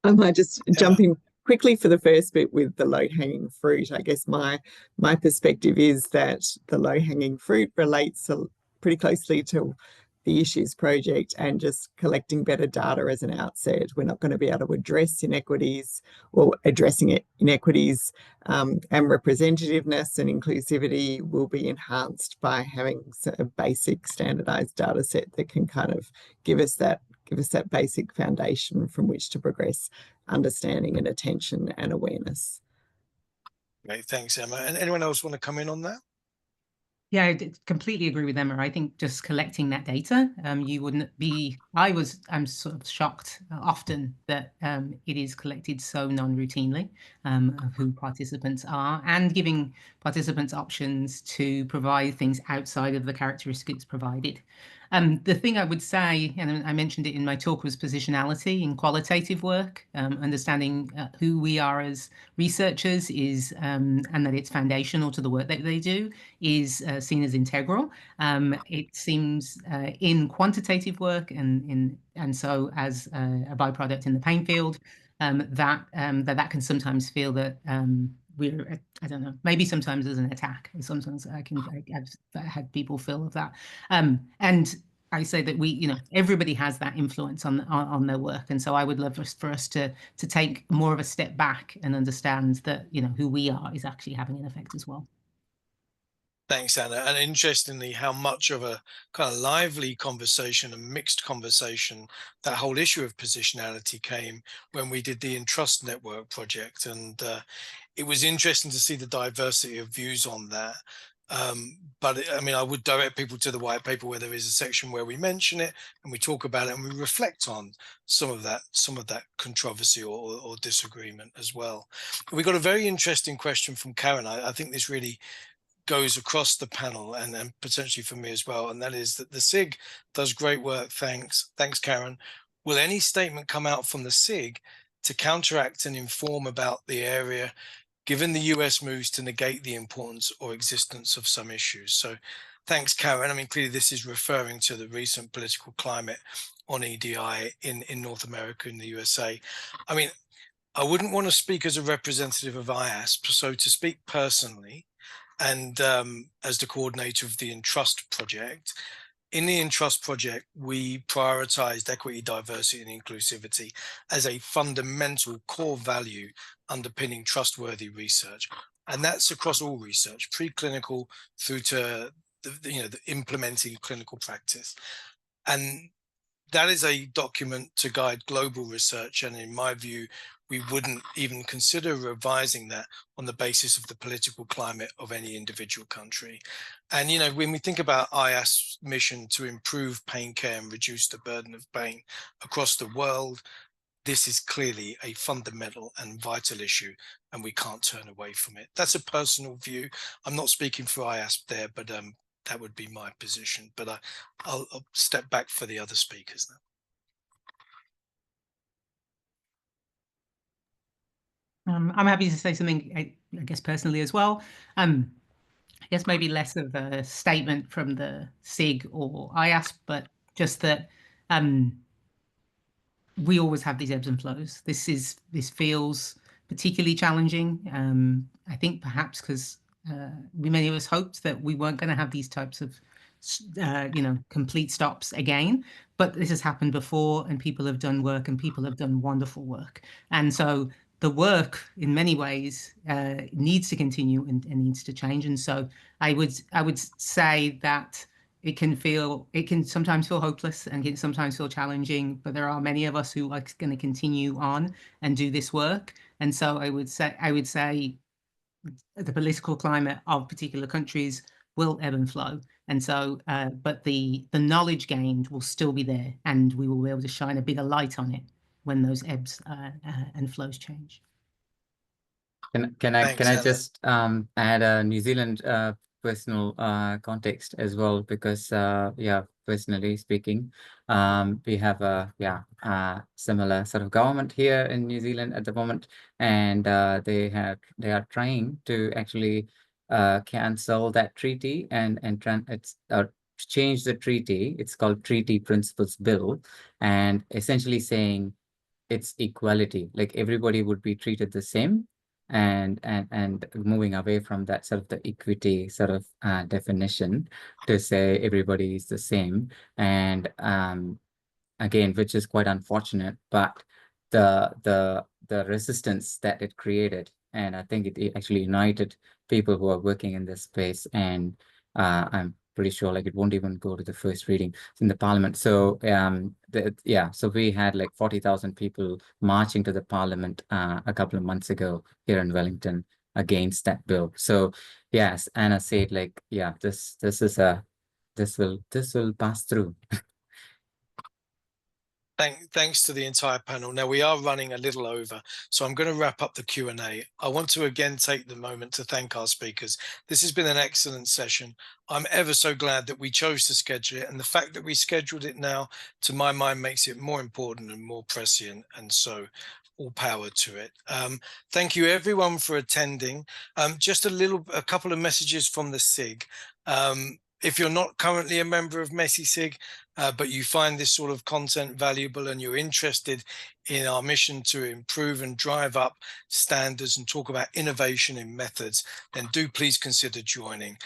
I might just jump in quickly for the first bit with the low-hanging fruit. I guess my perspective is that the low-hanging fruit relates pretty closely to the Issues Project and just collecting better data as an outset. We're not going to be able to address inequities, or addressing inequities and representativeness and inclusivity will be enhanced by having a basic standardized data set that can kind of give us that basic foundation from which to progress understanding and attention and awareness. Great, thanks, Emma. And anyone else want to come in on that? Yeah, I completely agree with Emma. I think just collecting that data, you wouldn't be, I'm sort of shocked often that it is collected so non-routinely of who participants are, and giving participants options to provide things outside of the characteristics provided. The thing I would say, and I mentioned it in my talk, was positionality in qualitative work, understanding who we are as researchers is, and that it's foundational to the work that they do, is seen as integral. It seems in quantitative work and so as a byproduct in the pain field, that can sometimes feel that we're, I don't know, maybe sometimes as an attack. Sometimes I've had people feel of that. And I say that everybody has that influence on their work, and so I would love for us to take more of a step back and understand that who we are is actually having an effect as well. Thanks, Anna. And interestingly, how much of a kind of lively conversation and mixed conversation that whole issue of positionality came when we did the Entrust Network project. And it was interesting to see the diversity of views on that. But I mean, I would direct people to the white paper where there is a section where we mention it and we talk about it and we reflect on some of that controversy or disagreement as well. We got a very interesting question from Karen. I think this really goes across the panel and potentially for me as well, and that is that the SIG does great work. Thanks, Karen. Will any statement come out from the SIG to counteract and inform about the area, given the US moves to negate the importance or existence of some issues? So thanks, Karen. I mean, clearly this is referring to the recent political climate on EDI in North America and the USA. I mean, I wouldn't want to speak as a representative of IASP, so to speak personally, and as the coordinator of the Entrust project. In the Entrust project, we prioritized equity, diversity, and inclusivity as a fundamental core value underpinning trustworthy research. And that's across all research, preclinical through to the implementing clinical practice. And that is a document to guide global research. And in my view, we wouldn't even consider revising that on the basis of the political climate of any individual country. And, when we think about IAS's mission to improve pain care and reduce the burden of pain across the world, this is clearly a fundamental and vital issue, and we can't turn away from it. That's a personal view. I'm not speaking for IASP there, but that would be my position. But I'll step back for the other speakers now. I'm happy to say something, I guess, personally as well. I guess maybe less of a statement from the SIG or IASP, but just that we always have these ebbs and flows. This feels particularly challenging. I think perhaps because many of us hoped that we weren't going to have these types of complete stops again, but this has happened before, and people have done work, and people have done wonderful work. And so the work in many ways needs to continue and needs to change. And so I would say that it can sometimes feel hopeless and can sometimes feel challenging, but there are many of us who are going to continue on and do this work. And so I would say the political climate of particular countries will ebb and flow. And so, but the knowledge gained will still be there, and we will be able to shine a bigger light on it when those ebbs and flows change. Can I just add a New Zealand personal context as well, because personally speaking, we have a similar sort of government here in New Zealand at the moment, and they are trying to actually cancel that treaty and change the treaty. It's called Treaty Principles Bill, and essentially saying it's equality, like everybody would be treated the same, and moving away from that sort of the equity sort of definition to say everybody is the same. And again, which is quite unfortunate, but the resistance that it created, and I think it actually united people who are working in this space, and I'm pretty sure like it won't even go to the first reading in the parliament. So so we had like 40,000 people marching to the parliament a couple of months ago here in Wellington, against that bill. So yes, Anna said, like, yeah, this will pass through. Thanks to the entire panel. Now we are running a little over, so I'm going to wrap up the Q&A. I want to again take the moment to thank our speakers. This has been an excellent session. I'm ever so glad that we chose to schedule it, and the fact that we scheduled it now, to my mind, makes it more important and more prescient, and so all power to it. Thank you everyone for attending. Just a couple of messages from the SIG. If you're not currently a member of MESISIG, but you find this sort of content valuable and you're interested in our mission to improve and drive up standards and talk about innovation in methods, then do please consider joining.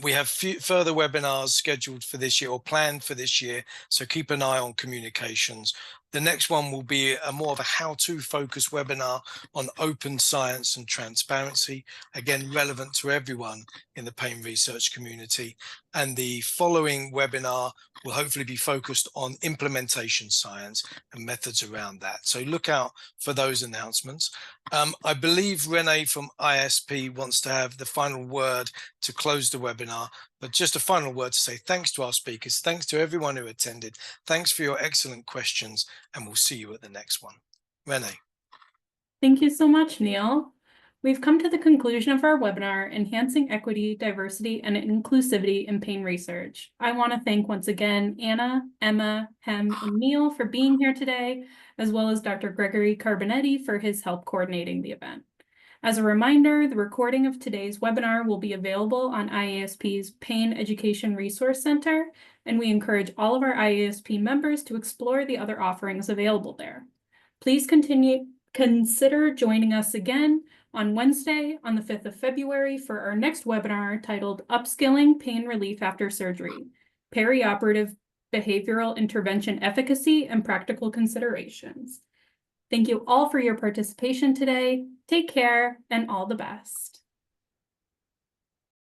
We have further webinars scheduled for this year or planned for this year, so keep an eye on communications. The next one will be more of a how-to focused webinar on open science and transparency, again, relevant to everyone in the pain research community. And the following webinar will hopefully be focused on implementation science and methods around that. So look out for those announcements. I believe Renee from ISP wants to have the final word to close the webinar, but just a final word to say thanks to our speakers, thanks to everyone who attended, thanks for your excellent questions, and we'll see you at the next one. Renee. Thank you so much, Neil. We've come to the conclusion of our webinar, Enhancing Equity, Diversity, and Inclusivity in Pain Research. I want to thank once again Anna, Emma, Hem, and Neil for being here today, as well as Dr. Gregory Carbonetti for his help coordinating the event. As a reminder, the recording of today's webinar will be available on IASP's Pain Education Resource Center, and we encourage all of our IASP members to explore the other offerings available there. Please consider joining us again on Wednesday, on the 5th of February, for our next webinar titled Upskilling Pain Relief After Surgery, Perioperative Behavioral Intervention Efficacy and Practical Considerations. Thank you all for your participation today. Take care and all the best.